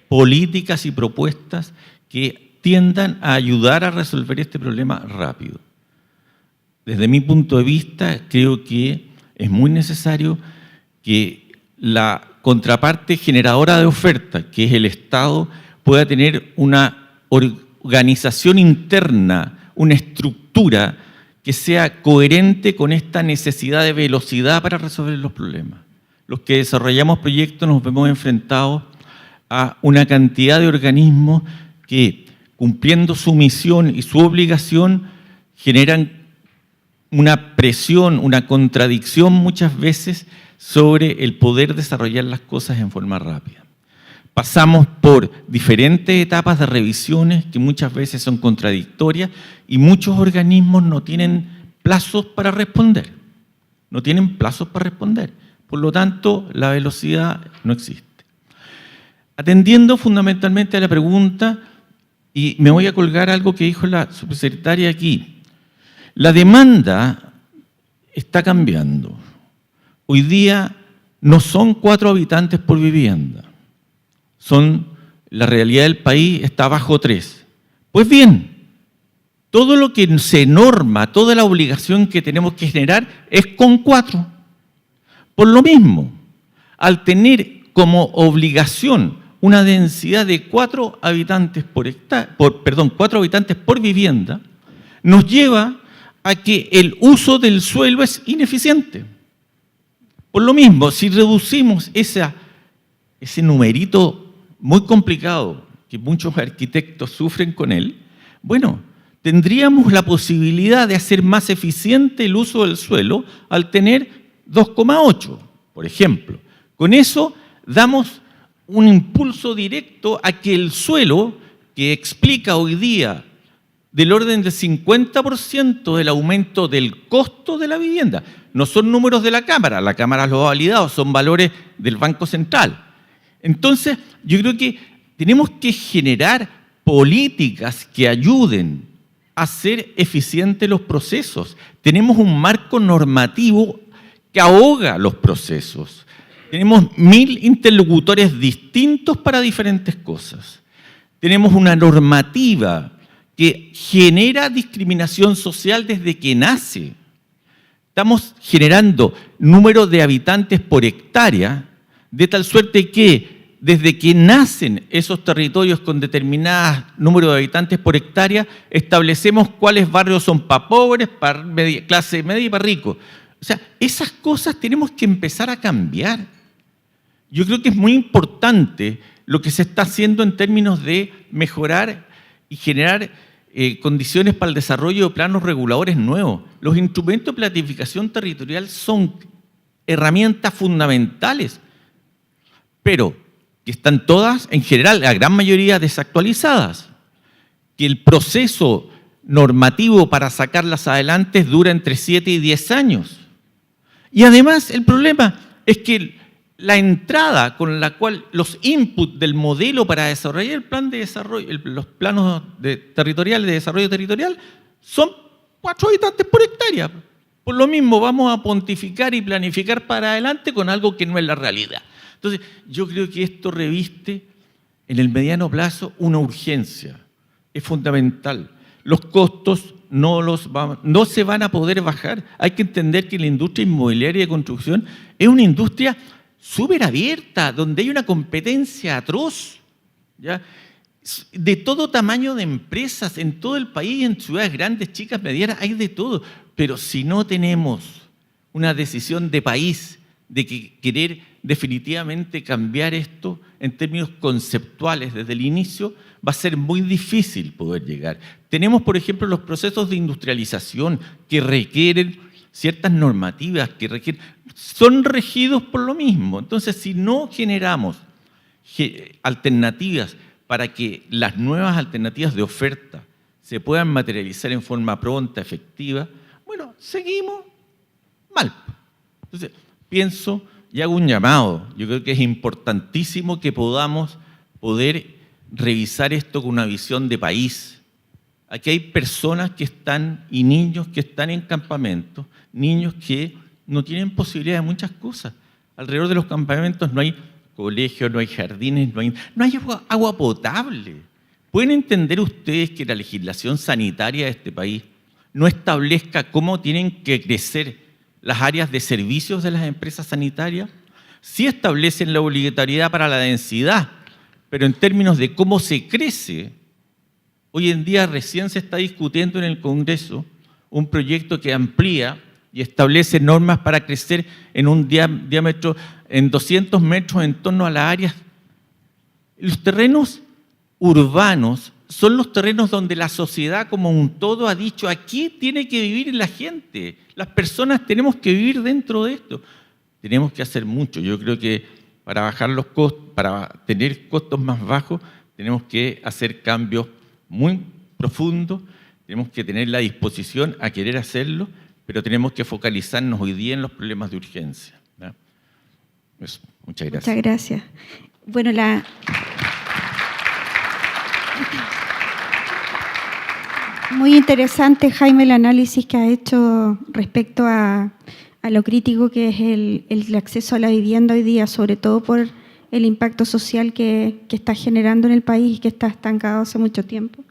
políticas y propuestas que tiendan a ayudar a resolver este problema rápido. Desde mi punto de vista, creo que es muy necesario que la contraparte generadora de oferta, que es el Estado, pueda tener una organización interna, una estructura que sea coherente con esta necesidad de velocidad para resolver los problemas. Los que desarrollamos proyectos nos vemos enfrentados a una cantidad de organismos que, cumpliendo su misión y su obligación, generan una presión, una contradicción muchas veces sobre el poder desarrollar las cosas en forma rápida. pasamos por diferentes etapas de revisiones que muchas veces son contradictorias y muchos organismos no tienen plazos para responder. No tienen plazos para responder. Por lo tanto, la velocidad no existe. Atendiendo fundamentalmente a la pregunta, y me voy a colgar algo que dijo la subsecretaria aquí, la demanda está cambiando. Hoy día no son 4 habitantes por vivienda. La realidad del país está bajo 3. Pues bien, todo lo que se norma, toda la obligación que tenemos que generar es con 4. Por lo mismo, al tener como obligación una densidad de 4 habitantes 4 habitantes por vivienda, nos lleva a que el uso del suelo es ineficiente. Por lo mismo, si reducimos ese numerito muy complicado que muchos arquitectos sufren con él, bueno, tendríamos la posibilidad de hacer más eficiente el uso del suelo al tener 2,8, por ejemplo. Con eso damos un impulso directo a que el suelo, que explica hoy día del orden del 50% del aumento del costo de la vivienda, no son números de la Cámara lo ha validado, son valores del Banco Central. Entonces, yo creo que tenemos que generar políticas que ayuden a hacer eficientes los procesos. Tenemos un marco normativo que ahoga los procesos. Tenemos 1000 interlocutores distintos para diferentes cosas. Tenemos una normativa que genera discriminación social desde que nace. Estamos generando número de habitantes por hectárea, de tal suerte que desde que nacen esos territorios con determinado número de habitantes por hectárea, establecemos cuáles barrios son para pobres, para clase media y para ricos. O sea, esas cosas tenemos que empezar a cambiar. Yo creo que es muy importante lo que se está haciendo en términos de mejorar y generar condiciones para el desarrollo de planos reguladores nuevos. Los instrumentos de planificación territorial son herramientas fundamentales, pero que están todas, en general, la gran mayoría desactualizadas, que el proceso normativo para sacarlas adelante dura entre 7 y 10 años. Y además el problema es que la entrada con la cual los inputs del modelo para desarrollar el plan de desarrollo, los planos territoriales de desarrollo territorial, son 4 habitantes por hectárea. Por lo mismo vamos a pontificar y planificar para adelante con algo que no es la realidad. Entonces, yo creo que esto reviste en el mediano plazo una urgencia. Es fundamental. Los costos no se van a poder bajar. Hay que entender que la industria inmobiliaria de construcción es una industria súper abierta, donde hay una competencia atroz, ¿ya? De todo tamaño de empresas, en todo el país, en ciudades grandes, chicas, medianas, hay de todo. Pero si no tenemos una decisión de país de querer definitivamente cambiar esto en términos conceptuales desde el inicio, va a ser muy difícil poder llegar. Tenemos, por ejemplo, los procesos de industrialización que requieren ciertas normativas, son regidos por lo mismo. Entonces, si no generamos alternativas para que las nuevas alternativas de oferta se puedan materializar en forma pronta, efectiva, bueno, seguimos mal. Entonces, pienso y hago un llamado. Yo creo que es importantísimo que podamos poder revisar esto con una visión de país. Aquí hay personas que están y niños que están en campamentos, niños que no tienen posibilidad de muchas cosas. Alrededor de los campamentos no hay colegios, no hay jardines, no hay agua potable. ¿Pueden entender ustedes que la legislación sanitaria de este país no establezca cómo tienen que crecer las áreas de servicios de las empresas sanitarias? Sí establecen la obligatoriedad para la densidad, pero en términos de cómo se crece, hoy en día recién se está discutiendo en el Congreso un proyecto que amplía y establece normas para crecer en un diámetro en 200 metros en torno a las áreas. Los terrenos urbanos son los terrenos donde la sociedad como un todo ha dicho, aquí tiene que vivir la gente, las personas tenemos que vivir dentro de esto. Tenemos que hacer mucho. Yo creo que para bajar los costos, para tener costos más bajos, tenemos que hacer cambios muy profundos, tenemos que tener la disposición a querer hacerlo, pero tenemos que focalizarnos hoy día en los problemas de urgencia. Eso. Muchas gracias. Muchas gracias. Bueno, muy interesante, Jaime, el análisis que ha hecho respecto a lo crítico que es el acceso a la vivienda hoy día, sobre todo por el impacto social que está generando en el país y que está estancado hace mucho tiempo.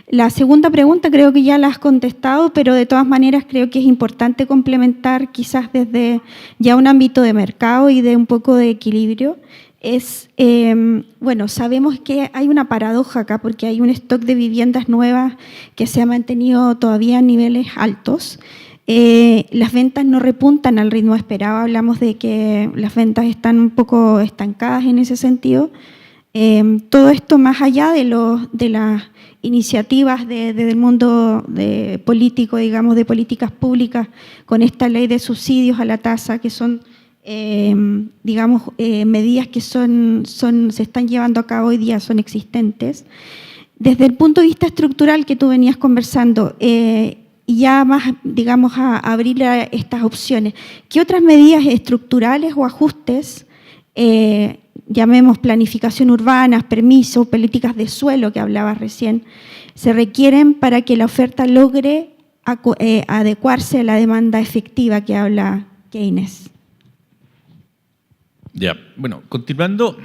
La segunda pregunta creo que ya la has contestado, pero de todas maneras creo que es importante complementar quizás desde ya un ámbito de mercado y de un poco de equilibrio. Bueno, sabemos que hay una paradoja acá porque hay un stock de viviendas nuevas que se ha mantenido todavía a niveles altos. Las ventas no repuntan al ritmo esperado, hablamos de que las ventas están un poco estancadas en ese sentido. Todo esto más allá de las iniciativas del mundo político, digamos, de políticas públicas con esta ley de subsidios a la tasa, que son, digamos, medidas que se están llevando a cabo hoy día, son existentes. Desde el punto de vista estructural que tú venías conversando, y ya más, digamos, a abrir estas opciones, ¿qué otras medidas estructurales o ajustes, llamemos planificación urbana, permisos, políticas de suelo que hablabas recién, se requieren para que la oferta logre adecuarse a la demanda efectiva que habla Keynes? Ya, bueno, continuando,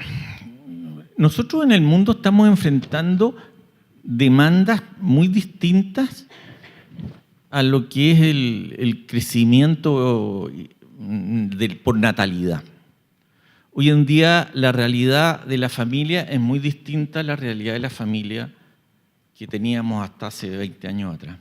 nosotros en el mundo estamos enfrentando demandas muy distintas a lo que es el crecimiento por natalidad. Hoy en día la realidad de la familia es muy distinta a la realidad de la familia que teníamos hasta hace 20 años atrás.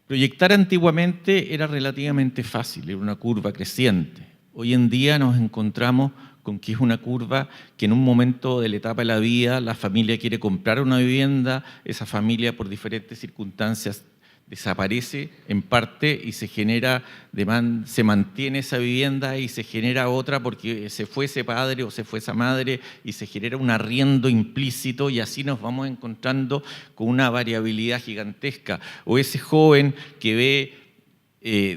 Proyectar antiguamente era relativamente fácil, era una curva creciente. Hoy en día nos encontramos con que es una curva que en un momento de la etapa de la vida la familia quiere comprar una vivienda, esa familia por diferentes circunstancias desaparece en parte y se genera demanda, se mantiene esa vivienda y se genera otra porque se fue ese padre o se fue esa madre y se genera un arriendo implícito y así nos vamos encontrando con una variabilidad gigantesca. O ese joven que ve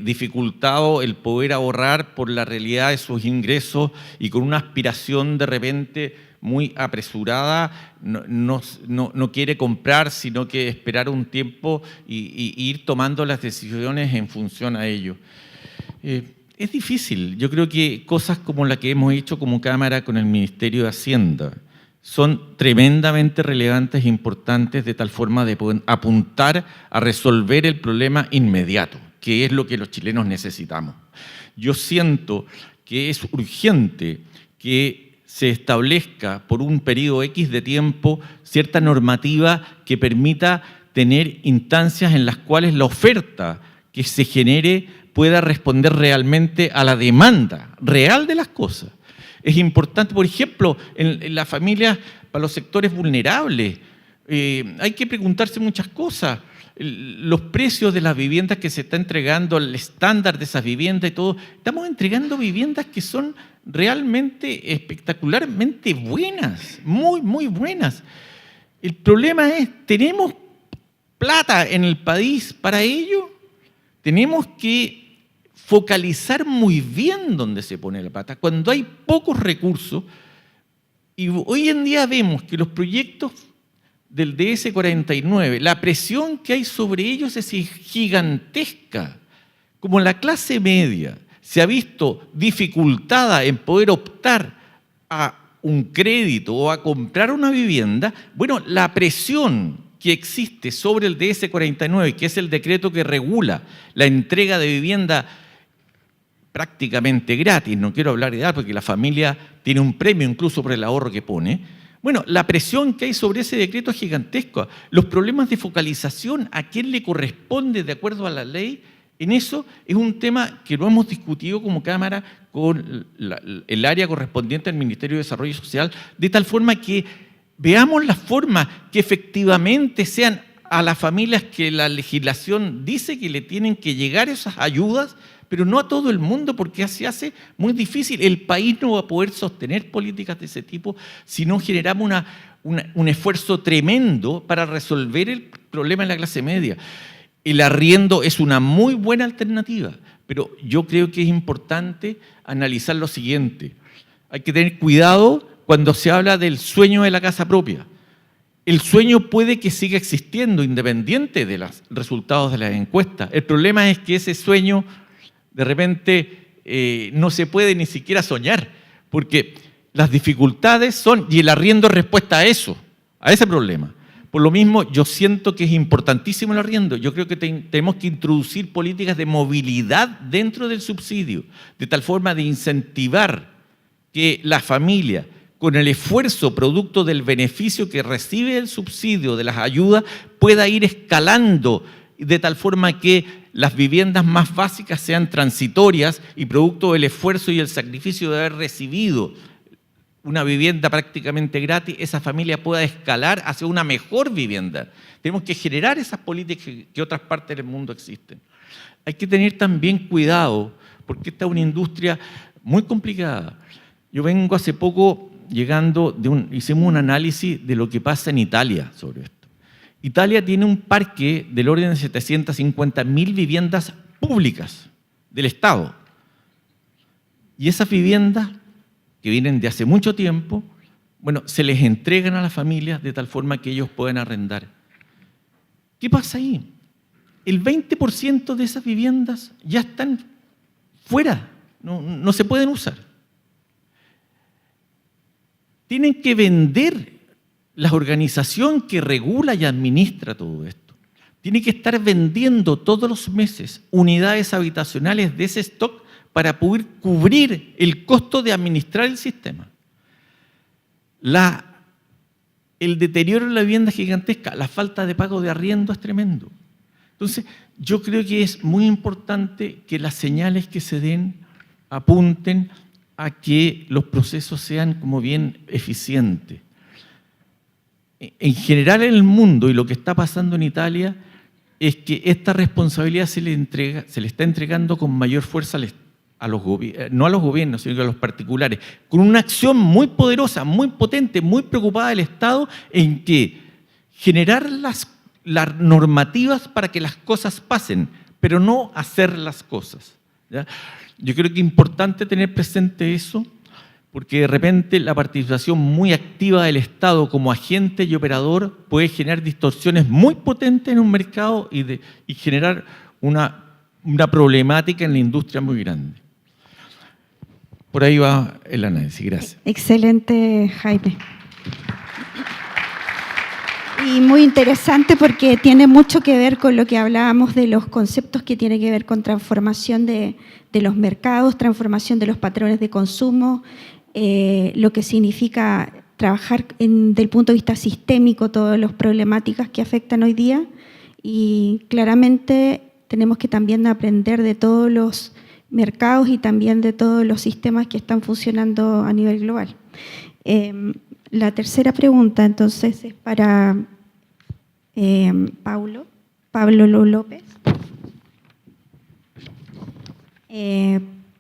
dificultado el poder ahorrar por la realidad de sus ingresos y con una aspiración de repente muy apresurada, no quiere comprar, sino que esperar un tiempo y ir tomando las decisiones en función a ello. Es difícil. Yo creo que cosas como la que hemos hecho como Cámara con el Ministerio de Hacienda son tremendamente relevantes e importantes de tal forma de poder apuntar a resolver el problema inmediato, que es lo que los chilenos necesitamos. Yo siento que es urgente que se establezca por un periodo X de tiempo cierta normativa que permita tener instancias en las cuales la oferta que se genere pueda responder realmente a la demanda real de las cosas. Es importante, por ejemplo, en las familias, para los sectores vulnerables, hay que preguntarse muchas cosas. Los precios de las viviendas que se está entregando, el estándar de esas viviendas y todo, estamos entregando viviendas que son realmente espectacularmente buenas, muy, muy buenas. El problema es, ¿tenemos plata en el país para ello? Tenemos que focalizar muy bien dónde se pone la plata. Cuando hay pocos recursos, y hoy en día vemos que los proyectos del DS49, la presión que hay sobre ellos es gigantesca. Como la clase media se ha visto dificultada en poder optar a un crédito o a comprar una vivienda, bueno, la presión que existe sobre el DS49, que es el decreto que regula la entrega de vivienda prácticamente gratis, no quiero hablar de edad porque la familia tiene un premio incluso por el ahorro que pone. Bueno, la presión que hay sobre ese decreto es gigantesca. Los problemas de focalización, a quién le corresponde de acuerdo a la ley, en eso es un tema que lo hemos discutido como Cámara con el área correspondiente al Ministerio de Desarrollo Social, de tal forma que veamos las formas que efectivamente sean a las familias que la legislación dice que le tienen que llegar esas ayudas pero no a todo el mundo, porque se hace muy difícil. El país no va a poder sostener políticas de ese tipo si no generamos un esfuerzo tremendo para resolver el problema de la clase media. El arriendo es una muy buena alternativa, pero yo creo que es importante analizar lo siguiente. Hay que tener cuidado cuando se habla del sueño de la casa propia. El sueño puede que siga existiendo independiente de los resultados de las encuestas. El problema es que ese sueño de repente no se puede ni siquiera soñar, porque las dificultades son, y el arriendo es respuesta a eso, a ese problema. Por lo mismo, yo siento que es importantísimo el arriendo. Yo creo que tenemos que introducir políticas de movilidad dentro del subsidio, de tal forma de incentivar que la familia, con el esfuerzo producto del beneficio que recibe el subsidio de las ayudas, pueda ir escalando de tal forma que las viviendas más básicas sean transitorias y producto del esfuerzo y el sacrificio de haber recibido una vivienda prácticamente gratis, esa familia pueda escalar hacia una mejor vivienda. Tenemos que generar esas políticas que en otras partes del mundo existen. Hay que tener también cuidado, porque esta es una industria muy complicada. Yo vengo hace poco llegando, hicimos un análisis de lo que pasa en Italia sobre esto. Italia tiene un parque del orden de 750.000 viviendas públicas del Estado. Y esas viviendas, que vienen de hace mucho tiempo, bueno, se les entregan a las familias de tal forma que ellos puedan arrendar. ¿Qué pasa ahí? El 20% de esas viviendas ya están fuera, no se pueden usar. Tienen que vender la organización que regula y administra todo esto. Tiene que estar vendiendo todos los meses unidades habitacionales de ese stock para poder cubrir el costo de administrar el sistema. El deterioro de la vivienda es gigantesca, la falta de pago de arriendo es tremendo. Entonces, yo creo que es muy importante que las señales que se den apunten a que los procesos sean como bien eficientes. En general en el mundo, y lo que está pasando en Italia, es que esta responsabilidad se le está entregando con mayor fuerza no a los gobiernos, sino a los particulares, con una acción muy poderosa, muy potente, muy preocupada del Estado en que generar las normativas para que las cosas pasen, pero no hacer las cosas, ¿ya? Yo creo que es importante tener presente eso, porque de repente la participación muy activa del Estado como agente y operador puede generar distorsiones muy potentes en un mercado y generar una problemática en la industria muy grande. Por ahí va el análisis. Gracias. Excelente, Jaime. Y muy interesante porque tiene mucho que ver con lo que hablábamos de los conceptos que tienen que ver con transformación de los mercados, transformación de los patrones de consumo, lo que significa trabajar desde el punto de vista sistémico todas las problemáticas que afectan hoy día, y claramente tenemos que también aprender de todos los mercados y también de todos los sistemas que están funcionando a nivel global. La tercera pregunta, entonces, es para Pablo López.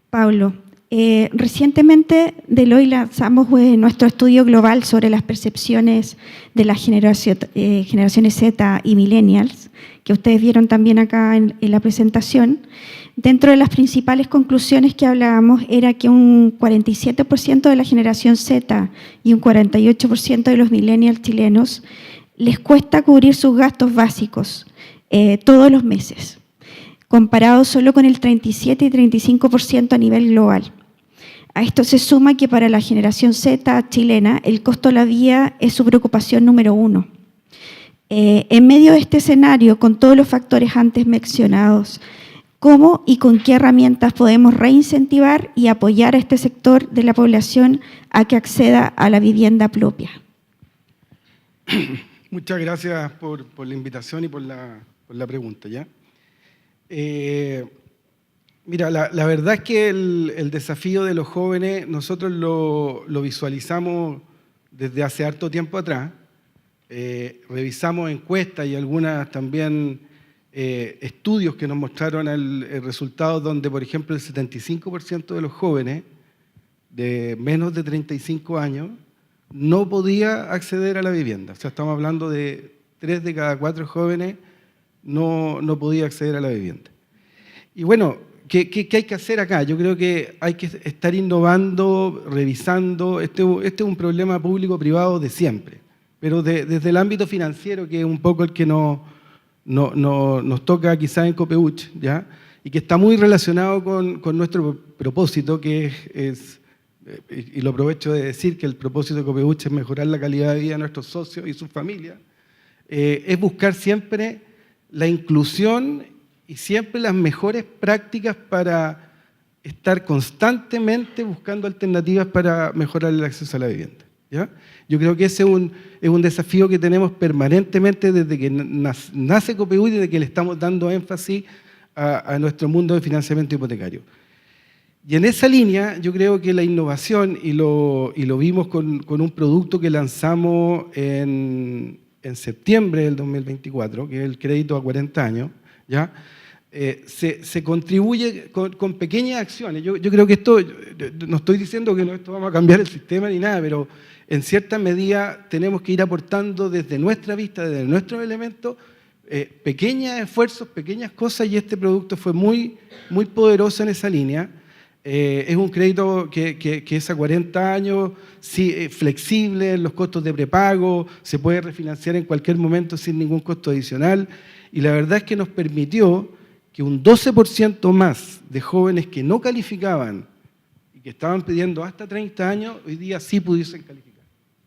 Pablo, recientemente Deloitte lanzamos nuestro estudio global sobre las percepciones de las generaciones Z y millennials, que ustedes vieron también acá en la presentación. Dentro de las principales conclusiones que hablábamos era que un 47% de la generación Z y un 48% de los millennials chilenos les cuesta cubrir sus gastos básicos todos los meses, comparado solo con el 37 y 35% a nivel global. A esto se suma que para la generación Z chilena el costo de la vida es su preocupación número uno. En medio de este escenario, con todos los factores antes mencionados, ¿cómo y con qué herramientas podemos reincentivar y apoyar a este sector de la población a que acceda a la vivienda propia? Muchas gracias por la invitación y por la pregunta, ¿ya? Mira, la verdad es que el desafío de los jóvenes nosotros lo visualizamos desde hace harto tiempo atrás. Revisamos encuestas y algunas también estudios que nos mostraron el resultado donde, por ejemplo, el 75% de los jóvenes de menos de 35 años no podía acceder a la vivienda. O sea, estamos hablando de 3 de cada 4 jóvenes no podía acceder a la vivienda. Y bueno, ¿qué hay que hacer acá? Yo creo que hay que estar innovando, revisando. Este es un problema público-privado de siempre, pero desde el ámbito financiero, que es un poco el que nos toca quizás en Copeuch, ¿ya? Y que está muy relacionado con nuestro propósito, que es, y lo aprovecho de decir que el propósito de Copeuch es mejorar la calidad de vida de nuestros socios y sus familias, es buscar siempre la inclusión y siempre las mejores prácticas para estar constantemente buscando alternativas para mejorar el acceso a la vivienda, ¿ya? Yo creo que ese es un desafío que tenemos permanentemente desde que nace Copeuch y desde que le estamos dando énfasis a nuestro mundo de financiamiento hipotecario. Y en esa línea yo creo que la innovación, y lo vimos con un producto que lanzamos en septiembre del 2024, que es el crédito a 40 años, ¿ya? Se contribuye con pequeñas acciones. Yo creo que esto, no estoy diciendo que esto vamos a cambiar el sistema ni nada, pero en cierta medida tenemos que ir aportando desde nuestra vista, desde nuestros elementos, pequeños esfuerzos, pequeñas cosas, y este producto fue muy poderoso en esa línea. Es un crédito que es a 40 años, sí, flexible, los costos de prepago, se puede refinanciar en cualquier momento sin ningún costo adicional, y la verdad es que nos permitió que un 12% más de jóvenes que no calificaban y que estaban pidiendo hasta 30 años, hoy día sí pudiesen calificar,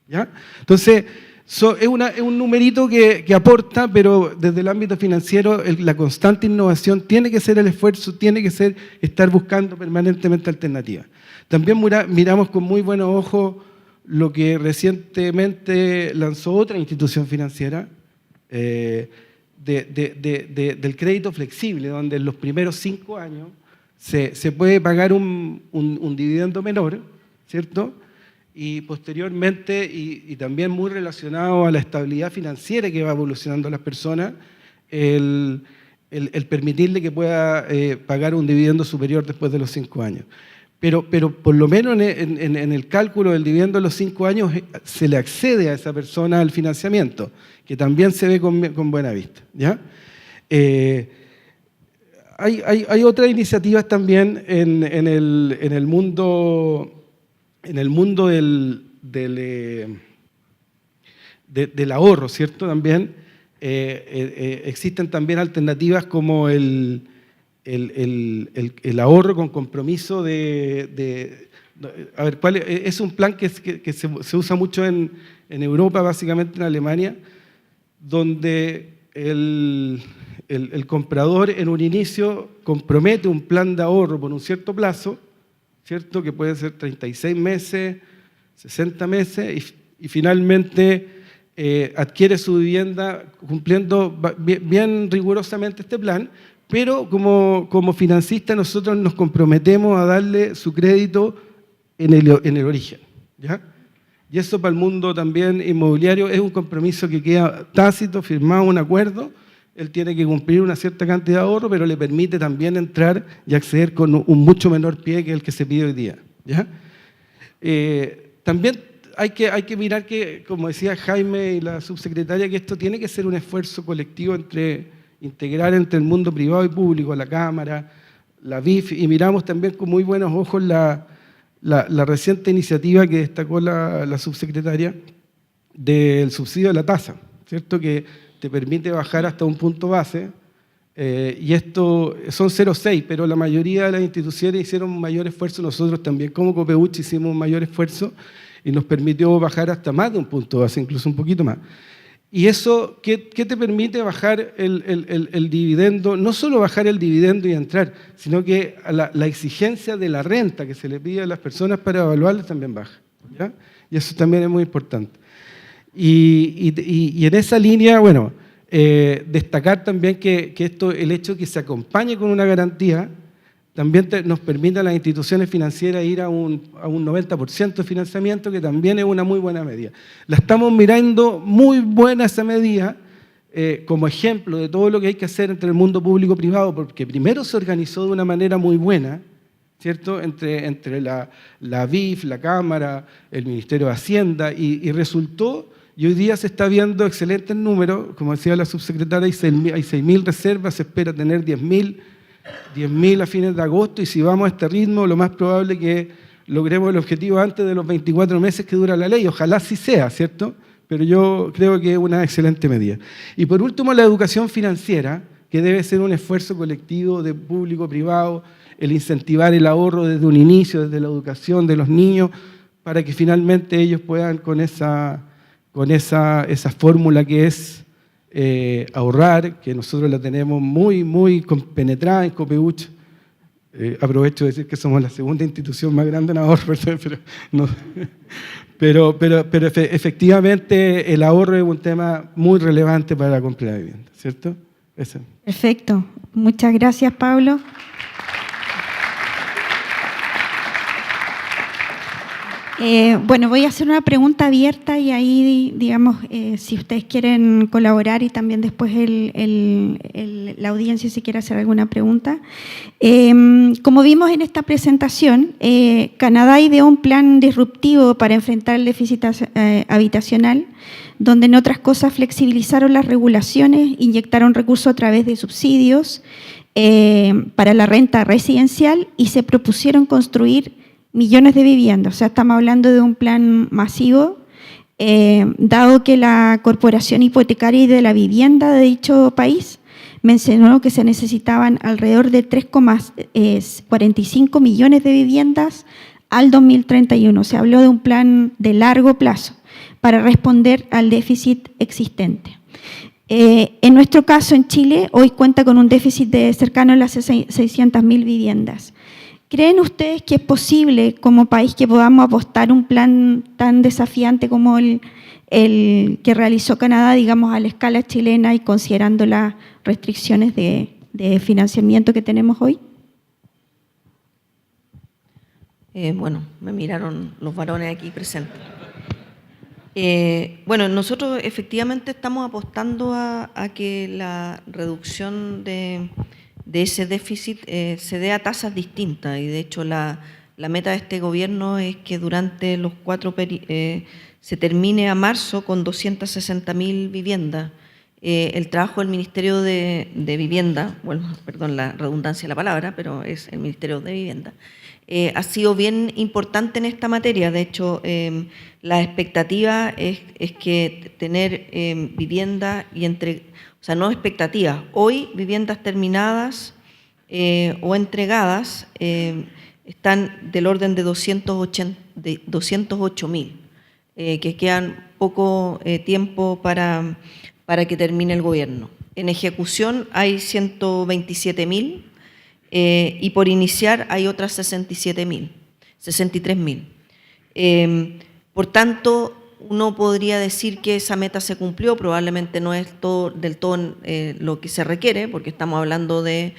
¿ya? Entonces, es un numerito que aporta, pero desde el ámbito financiero la constante innovación tiene que ser el esfuerzo, tiene que ser estar buscando permanentemente alternativas. También miramos con muy buenos ojos lo que recientemente lanzó otra institución financiera, del crédito flexible, donde en los primeros 5 años se puede pagar un dividendo menor, ¿cierto? Y posteriormente, y también muy relacionado a la estabilidad financiera que va evolucionando a las personas, el permitirle que pueda pagar un dividendo superior después de los 5 años. Pero por lo menos en el cálculo del dividendo de los 5 años se le accede a esa persona al financiamiento, que también se ve con buena vista, ¿ya? Hay otras iniciativas también en el mundo del ahorro, ¿cierto? También existen también alternativas como el ahorro con compromiso a ver, ¿cuál es un plan que se usa mucho en Europa, básicamente en Alemania, donde el comprador en un inicio compromete un plan de ahorro por un cierto plazo, ¿cierto? Que puede ser 36 meses, 60 meses, y finalmente adquiere su vivienda cumpliendo bien rigurosamente este plan, pero como financista nosotros nos comprometemos a darle su crédito en el origen, ¿ya? Y eso para el mundo también inmobiliario es un compromiso que queda tácito, firmado un acuerdo. Él tiene que cumplir una cierta cantidad de ahorro, pero le permite también entrar y acceder con un mucho menor pie que el que se pide hoy día, ¿ya? También hay que mirar que, como decía Jaime y la subsecretaria, que esto tiene que ser un esfuerzo colectivo integrar entre el mundo privado y público, la Cámara, la BIF, y miramos también con muy buenos ojos la reciente iniciativa que destacó la subsecretaria del subsidio de la tasa, ¿cierto? Que te permite bajar hasta un punto base, y esto son 0,6, pero la mayoría de las instituciones hicieron un mayor esfuerzo, nosotros también como Copeuch hicimos un mayor esfuerzo y nos permitió bajar hasta más de un punto base, incluso un poquito más. Y eso, ¿qué te permite bajar el dividendo? No solo bajar el dividendo y entrar, sino que la exigencia de la renta que se le pide a las personas para evaluarlas también baja, ¿ya? Y eso también es muy importante. Y en esa línea, bueno, destacar también que el hecho de que se acompañe con una garantía también nos permite a las instituciones financieras ir a un 90% de financiamiento, que también es una muy buena medida. La estamos mirando muy buena esa medida, como ejemplo de todo lo que hay que hacer entre el mundo público-privado, porque primero se organizó de una manera muy buena, ¿cierto? Entre la BIF, la Cámara, el Ministerio de Hacienda, y resultó, y hoy día se está viendo excelentes números, como decía la subsecretaria, hay 6.000 reservas, se espera tener 10.000 a fines de agosto, y si vamos a este ritmo, lo más probable es que logremos el objetivo antes de los 24 meses que dura la ley. Ojalá sí sea, ¿cierto? Pero yo creo que es una excelente medida. Y por último, la educación financiera, que debe ser un esfuerzo colectivo de público-privado, el incentivar el ahorro desde un inicio, desde la educación de los niños, para que finalmente ellos puedan con esa fórmula que es ahorrar, que nosotros la tenemos muy compenetrada en Copeuch. Aprovecho de decir que somos la segunda institución más grande en ahorro, pero efectivamente el ahorro es un tema muy relevante para la compra de la vivienda, ¿cierto? Eso. Perfecto. Muchas gracias, Pablo. Bueno, voy a hacer una pregunta abierta y ahí, digamos, si ustedes quieren colaborar y también después la audiencia si quiere hacer alguna pregunta. Como vimos en esta presentación, Canadá ideó un plan disruptivo para enfrentar el déficit habitacional, donde en otras cosas flexibilizaron las regulaciones, inyectaron recursos a través de subsidios para la renta residencial y se propusieron construir millones de viviendas. O sea, estamos hablando de un plan masivo, dado que la Corporación Hipotecaria y de la Vivienda de dicho país mencionó que se necesitaban alrededor de 3,45 millones de viviendas al 2031. Se habló de un plan de largo plazo para responder al déficit existente. En nuestro caso, en Chile, hoy cuenta con un déficit de cercano a las 600.000 viviendas. ¿Creen ustedes que es posible como país que podamos apostar un plan tan desafiante como el que realizó Canadá, digamos, a la escala chilena y considerando las restricciones de financiamiento que tenemos hoy? Bueno, me miraron los varones aquí presentes. Bueno, nosotros efectivamente estamos apostando a que la reducción de ese déficit se dé a tasas distintas, y de hecho la meta de este gobierno es que durante los se termine a marzo con 260.000 viviendas. El trabajo del Ministerio de Vivienda, bueno, perdón la redundancia de la palabra, pero es el Ministerio de Vivienda, ha sido bien importante en esta materia. De hecho, la expectativa es que tener vivienda y o sea, no expectativas. Hoy, viviendas terminadas o entregadas están del orden de 208.000, que quedan poco tiempo para que termine el gobierno. En ejecución hay 127.000 y por iniciar hay otras 63.000. Por tanto, uno podría decir que esa meta se cumplió, probablemente no es del todo lo que se requiere, porque estamos hablando de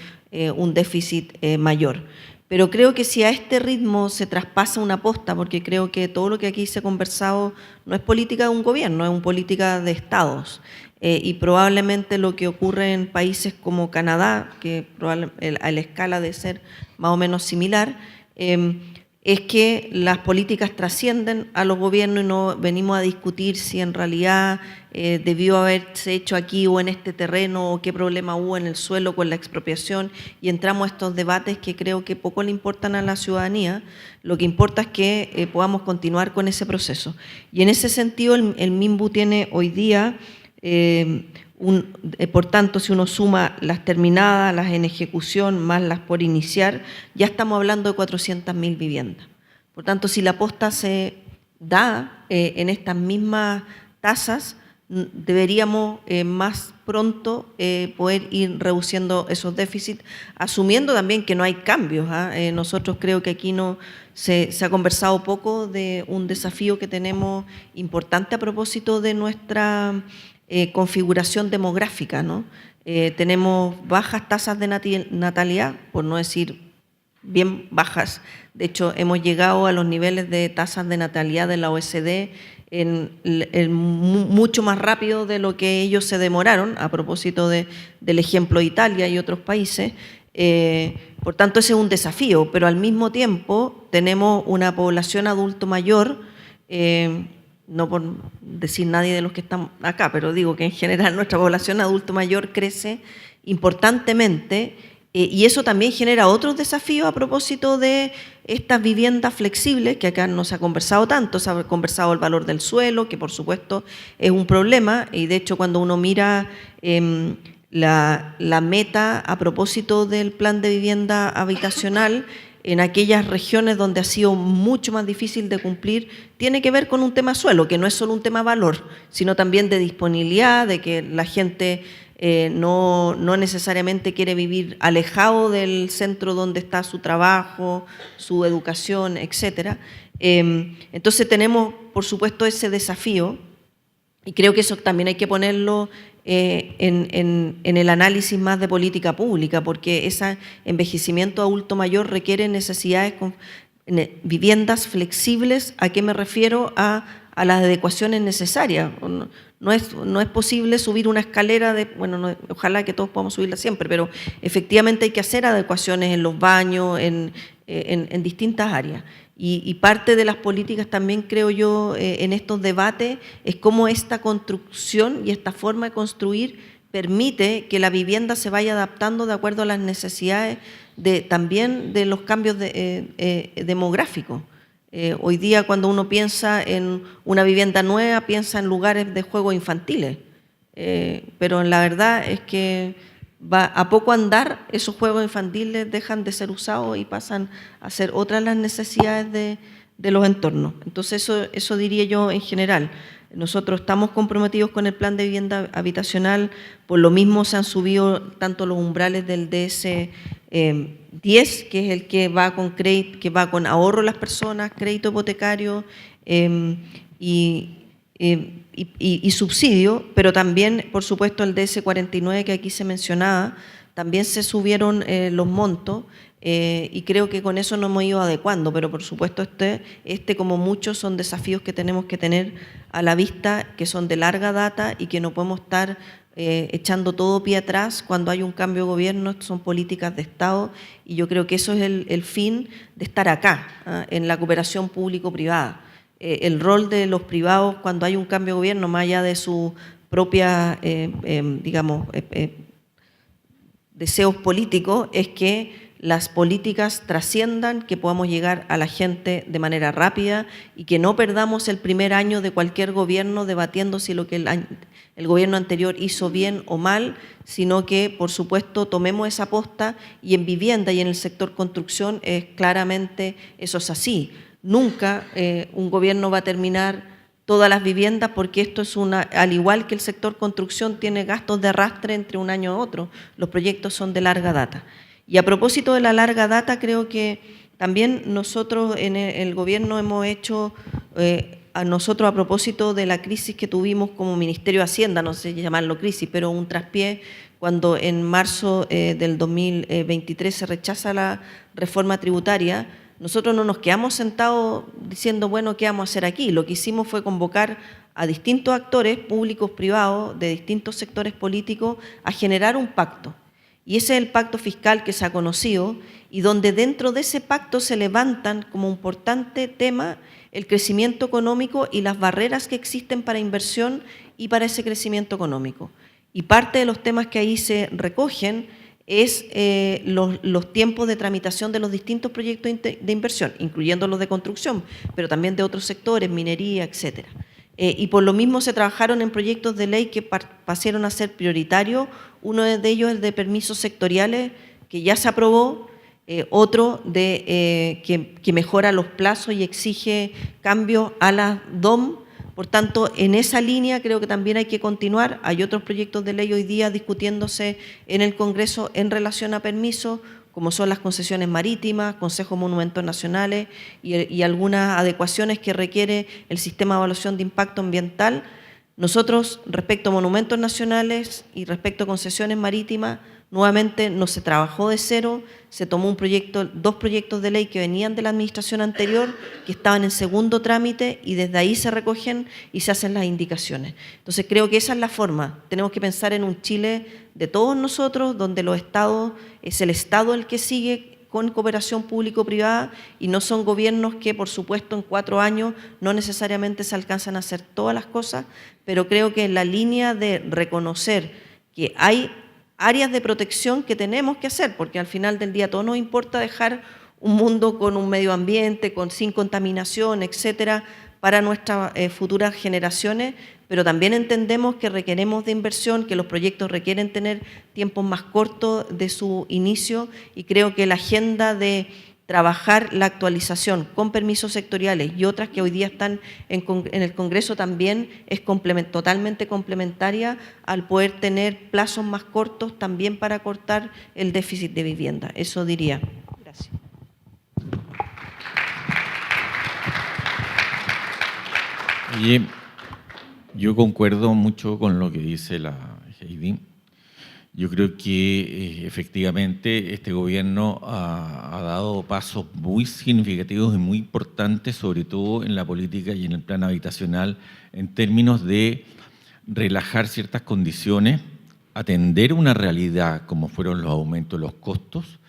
un déficit mayor. Pero creo que si a este ritmo se traspasa una posta, porque creo que todo lo que aquí se ha conversado no es política de un gobierno, es una política de estados. Y probablemente lo que ocurre en países como Canadá, que a la escala de ser más o menos similar, es que las políticas trascienden a los gobiernos y no venimos a discutir si en realidad debió haberse hecho aquí o en este terreno, o qué problema hubo en el suelo con la expropiación, y entramos a estos debates que creo que poco le importan a la ciudadanía. Lo que importa es que podamos continuar con ese proceso. Y en ese sentido el MIMBU tiene hoy día, por tanto, si uno suma las terminadas, las en ejecución, más las por iniciar, ya estamos hablando de 400.000 viviendas. Por tanto, si la aposta se da en estas mismas tasas, deberíamos más pronto poder ir reduciendo esos déficits, asumiendo también que no hay cambios. Nosotros creo que aquí se ha conversado poco de un desafío que tenemos importante a propósito de nuestra configuración demográfica, ¿no? Tenemos bajas tasas de natalidad, por no decir bien bajas. De hecho, hemos llegado a los niveles de tasas de natalidad de la OECD mucho más rápido de lo que ellos se demoraron, a propósito del ejemplo de Italia y otros países. Por tanto, ese es un desafío, pero al mismo tiempo tenemos una población adulto mayor, no por decir nadie de los que están acá, pero digo que en general nuestra población adulto mayor crece importantemente, y eso también genera otros desafíos a propósito de estas viviendas flexibles, que acá no se ha conversado tanto, se ha conversado el valor del suelo, que por supuesto es un problema, y de hecho cuando uno mira la meta a propósito del plan de vivienda habitacional, en aquellas regiones donde ha sido mucho más difícil de cumplir, tiene que ver con un tema suelo, que no es solo un tema valor, sino también de disponibilidad, de que la gente no necesariamente quiere vivir alejado del centro donde está su trabajo, su educación, etc. Entonces tenemos, por supuesto, ese desafío, y creo que eso también hay que ponerlo en el análisis más de política pública, porque ese envejecimiento adulto mayor requiere necesidades con viviendas flexibles. ¿A qué me refiero? A las adecuaciones necesarias. No es posible subir una escalera, ojalá que todos podamos subirla siempre, pero efectivamente hay que hacer adecuaciones en los baños, en distintas áreas. Y parte de las políticas también, creo yo, en estos debates, es cómo esta construcción y esta forma de construir permite que la vivienda se vaya adaptando de acuerdo a las necesidades también de los cambios demográficos. Hoy día, cuando uno piensa en una vivienda nueva, piensa en lugares de juegos infantiles, pero la verdad es que a poco andar, esos juegos infantiles dejan de ser usados y pasan a ser otras las necesidades de los entornos. Entonces, eso diría yo en general. Nosotros estamos comprometidos con el plan de vivienda habitacional, por lo mismo se han subido tanto los umbrales del DS 10, que es el que va con crédito, que va con ahorro a las personas, crédito hipotecario y subsidio, pero también, por supuesto, el DS 49 que aquí se mencionaba, también se subieron los montos, y creo que con eso nos hemos ido adecuando, pero por supuesto como muchos son desafíos que tenemos que tener a la vista, que son de larga data y que no podemos estar echando todo pie atrás cuando hay un cambio de gobierno. Son políticas de Estado, y yo creo que eso es el fin de estar acá, en la cooperación público-privada. El rol de los privados cuando hay un cambio de gobierno, más allá de su propia, deseos políticos, es que las políticas trasciendan, que podamos llegar a la gente de manera rápida y que no perdamos el primer año de cualquier gobierno debatiendo si lo que el gobierno anterior hizo bien o mal, sino que, por supuesto, tomemos esa posta, y en vivienda y en el sector construcción claramente eso es así. Nunca un gobierno va a terminar todas las viviendas, porque esto es al igual que el sector construcción, tiene gastos de arrastre entre un año a otro. Los proyectos son de larga data. Y a propósito de la larga data, creo que también nosotros en el gobierno hemos hecho, a propósito de la crisis que tuvimos como Ministerio de Hacienda, no sé llamarlo crisis, pero un traspié, cuando en marzo del 2023 se rechaza la reforma tributaria, nosotros no nos quedamos sentados diciendo, bueno, ¿qué vamos a hacer aquí? Lo que hicimos fue convocar a distintos actores públicos, privados, de distintos sectores políticos, a generar un pacto. Y ese es el pacto fiscal que se ha conocido, y donde dentro de ese pacto se levantan como importante tema el crecimiento económico y las barreras que existen para inversión y para ese crecimiento económico. Y parte de los temas que ahí se recogen es los tiempos de tramitación de los distintos proyectos de inversión, incluyendo los de construcción, pero también de otros sectores, minería, etcétera. Y por lo mismo se trabajaron en proyectos de ley que pasaron a ser prioritarios. Uno de ellos es el de permisos sectoriales, que ya se aprobó, otro que mejora los plazos y exige cambios a la DOM. Por tanto, en esa línea creo que también hay que continuar. Hay otros proyectos de ley hoy día discutiéndose en el Congreso en relación a permisos, como son las concesiones marítimas, Consejo de Monumentos Nacionales y algunas adecuaciones que requiere el sistema de evaluación de impacto ambiental. Nosotros, respecto a monumentos nacionales y respecto a concesiones marítimas, Nuevamente no se trabajó de cero, se tomó dos proyectos de ley que venían de la administración anterior, que estaban en segundo trámite, y desde ahí se recogen y se hacen las indicaciones. Entonces creo que esa es la forma. Tenemos que pensar en un Chile de todos nosotros, donde los estados, es el Estado el que sigue con cooperación público-privada, y no son gobiernos que, por supuesto, en 4 años no necesariamente se alcanzan a hacer todas las cosas, pero creo que en la línea de reconocer que hay áreas de protección que tenemos que hacer, porque al final del día todo nos importa dejar un mundo con un medio ambiente, sin contaminación, etcétera, para nuestras futuras generaciones, pero también entendemos que requeremos de inversión, que los proyectos requieren tener tiempos más cortos de su inicio, y creo que la agenda de trabajar la actualización con permisos sectoriales y otras que hoy día están en el Congreso también es totalmente complementaria al poder tener plazos más cortos también para cortar el déficit de vivienda. Eso diría. Gracias. Oye, yo concuerdo mucho con lo que dice la Heidi. Yo creo que efectivamente este gobierno ha dado pasos muy significativos y muy importantes, sobre todo en la política y en el plan habitacional, en términos de relajar ciertas condiciones, atender una realidad como fueron los aumentos de los costos.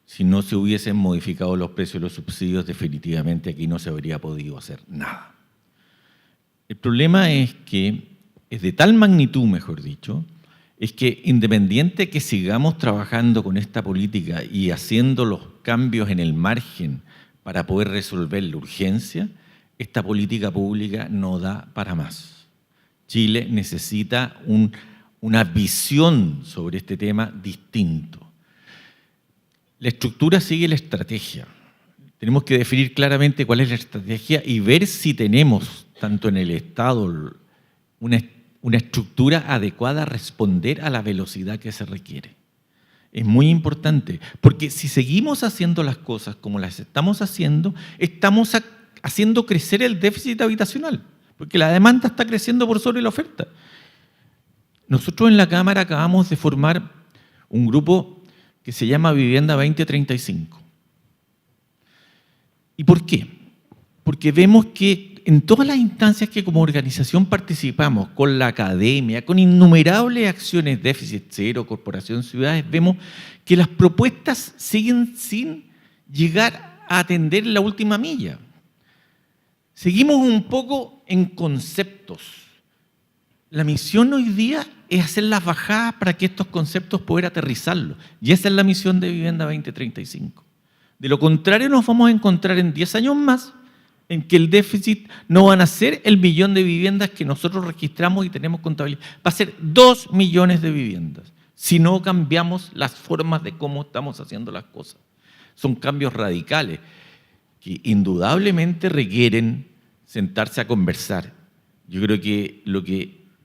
Si no se hubiesen modificado los precios de los subsidios, definitivamente aquí no se habría podido hacer nada. El problema es que es de tal magnitud, mejor dicho, es que independiente que sigamos trabajando con esta política y haciendo los cambios en el margen para poder resolver la urgencia, esta política pública no da para más. Chile necesita una visión sobre este tema distinto. La estructura sigue la estrategia. Tenemos que definir claramente cuál es la estrategia y ver si tenemos, tanto en el Estado, una estructura adecuada a responder a la velocidad que se requiere. Es muy importante, porque si seguimos haciendo las cosas como las estamos haciendo haciendo crecer el déficit habitacional, porque la demanda está creciendo por sobre la oferta. Nosotros en la Cámara acabamos de formar un grupo que se llama Vivienda 2035. ¿Y por qué? Porque vemos que en todas las instancias que como organización participamos, con la academia, con innumerables acciones, déficit cero, corporación, ciudades, vemos que las propuestas siguen sin llegar a atender la última milla. Seguimos un poco en conceptos. La misión hoy día es hacer las bajadas para que estos conceptos poder aterrizarlos. Y esa es la misión de Vivienda 2035. De lo contrario, nos vamos a encontrar en 10 años más en que el déficit no van a ser el 1 millón de viviendas que nosotros registramos y tenemos contabilidad. Va a ser 2 millones de viviendas, si no cambiamos las formas de cómo estamos haciendo las cosas. Son cambios radicales que indudablemente requieren sentarse a conversar. Yo creo que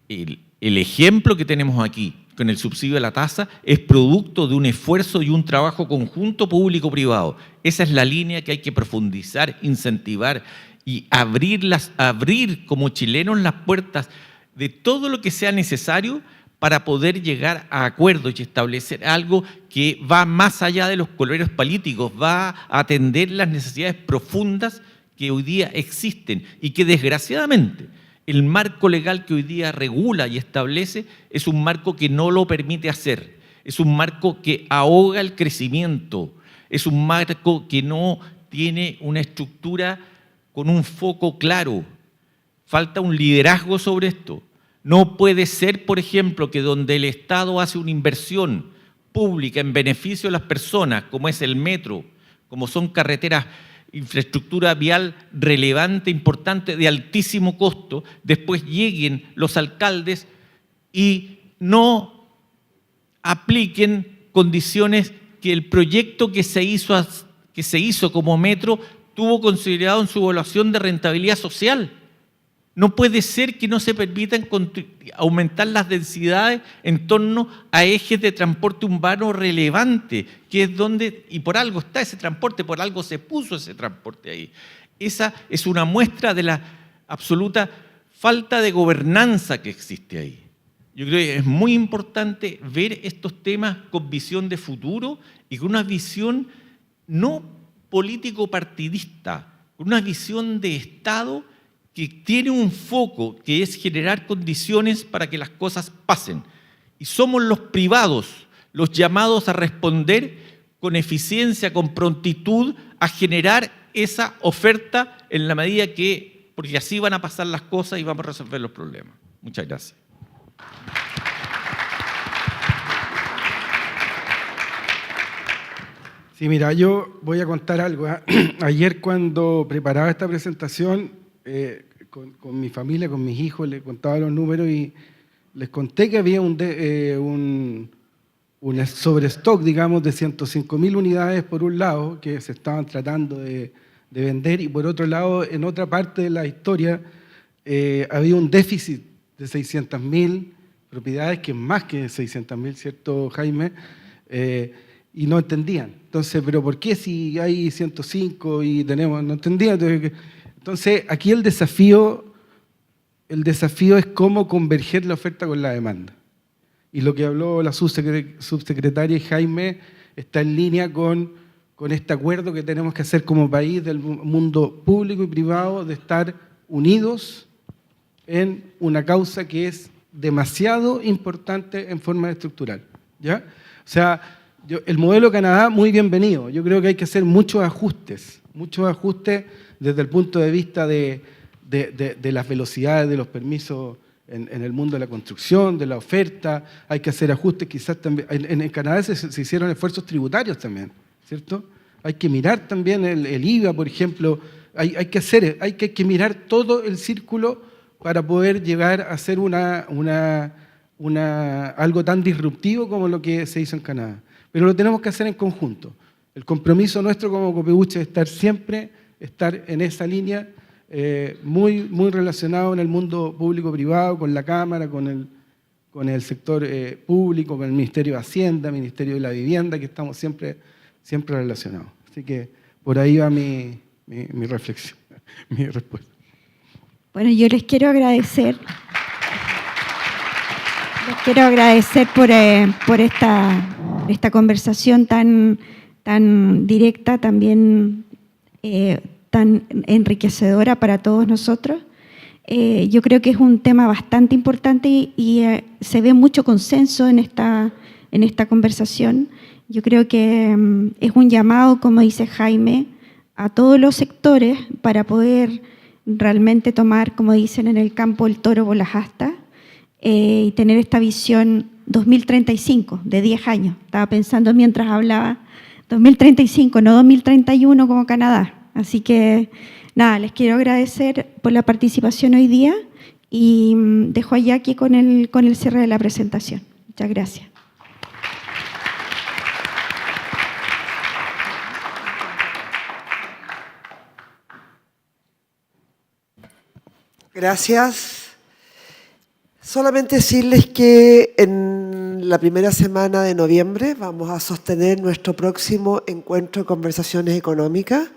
el ejemplo que tenemos aquí con el subsidio de la tasa es producto de un esfuerzo y un trabajo conjunto público-privado. Esa es la línea que hay que profundizar, incentivar y abrir como chilenos las puertas de todo lo que sea necesario para poder llegar a acuerdos y establecer algo que va más allá de los colores políticos, va a atender las necesidades profundas que hoy día existen y que desgraciadamente el marco legal que hoy día regula y establece es un marco que no lo permite hacer, es un marco que ahoga el crecimiento, es un marco que no tiene una estructura con un foco claro. Falta un liderazgo sobre esto. No puede ser, por ejemplo, que donde el Estado hace una inversión pública en beneficio de las personas, como es el metro, como son carreteras, infraestructura vial relevante, importante, de altísimo costo, después lleguen los alcaldes y no apliquen condiciones que el proyecto que se hizo como metro tuvo considerado en su evaluación de rentabilidad social. No puede ser que no se permitan aumentar las densidades en torno a ejes de transporte urbano relevante, que es donde, y por algo está ese transporte, por algo se puso ese transporte ahí. Esa es una muestra de la absoluta falta de gobernanza que existe ahí. Yo creo que es muy importante ver estos temas con visión de futuro y con una visión no político-partidista, con una visión de Estado que tiene un foco, que es generar condiciones para que las cosas pasen. Y somos los privados los llamados a responder con eficiencia, con prontitud, a generar esa oferta en la medida que, porque así van a pasar las cosas y vamos a resolver los problemas. Muchas gracias. Sí, mira, yo voy a contar algo. Ayer cuando preparaba esta presentación, con mi familia, con mis hijos, les contaba los números y les conté que había un sobrestock, digamos, de 105.000 unidades por un lado, que se estaban tratando de vender, y por otro lado, en otra parte de la historia, había un déficit de 600.000 propiedades, que es más que 600.000, ¿cierto, Jaime? Y no entendían. Entonces, ¿pero por qué si hay 105 y tenemos? No entendían. Entonces, aquí el desafío es cómo converger la oferta con la demanda. Y lo que habló la subsecretaria Jaime está en línea con este acuerdo que tenemos que hacer como país del mundo público y privado, de estar unidos en una causa que es demasiado importante en forma estructural, ¿ya? O sea, el modelo Canadá, muy bienvenido. Yo creo que hay que hacer muchos ajustes desde el punto de vista de las velocidades de los permisos en el mundo de la construcción, de la oferta. Hay que hacer ajustes quizás también. En Canadá se hicieron esfuerzos tributarios también, ¿cierto? Hay que mirar también el IVA, por ejemplo. Hay que mirar todo el círculo para poder llegar a hacer algo tan disruptivo como lo que se hizo en Canadá. Pero lo tenemos que hacer en conjunto. El compromiso nuestro como Copeuch es estar en esa línea, muy relacionado en el mundo público-privado, con la Cámara, con el sector público, con el Ministerio de Hacienda, Ministerio de la Vivienda, que estamos siempre relacionados. Así que por ahí va mi reflexión, mi respuesta. Bueno, yo les quiero agradecer. Por esta conversación tan directa, también tan enriquecedora para todos nosotros. Yo creo que es un tema bastante importante y se ve mucho consenso en esta conversación. Yo creo que es un llamado, como dice Jaime, a todos los sectores para poder realmente tomar, como dicen en el campo, el toro por las astas, y tener esta visión 2035, de 10 años. Estaba pensando mientras hablaba, 2035, no 2031 como Canadá. Así que, nada, les quiero agradecer por la participación hoy día y dejo a Jackie con el cierre de la presentación. Muchas gracias. Gracias. Solamente decirles que en la primera semana de noviembre vamos a sostener nuestro próximo encuentro de conversaciones económicas.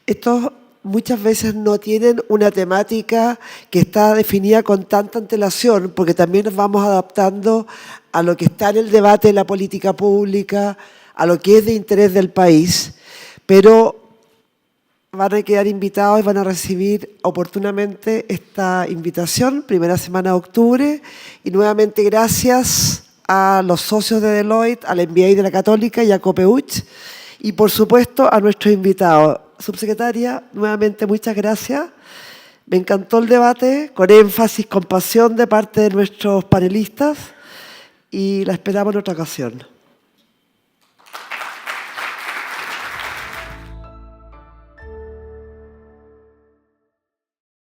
Estos muchas veces no tienen una temática que está definida con tanta antelación, porque también nos vamos adaptando a lo que está en el debate de la política pública, a lo que es de interés del país, pero van a quedar invitados y van a recibir oportunamente esta invitación, primera semana de octubre, y nuevamente gracias a los socios de Deloitte, al MBA de la Católica y a Copeuch, y por supuesto a nuestros invitados. Subsecretaria, nuevamente muchas gracias. Me encantó el debate, con énfasis, con pasión de parte de nuestros panelistas, y la esperamos en otra ocasión.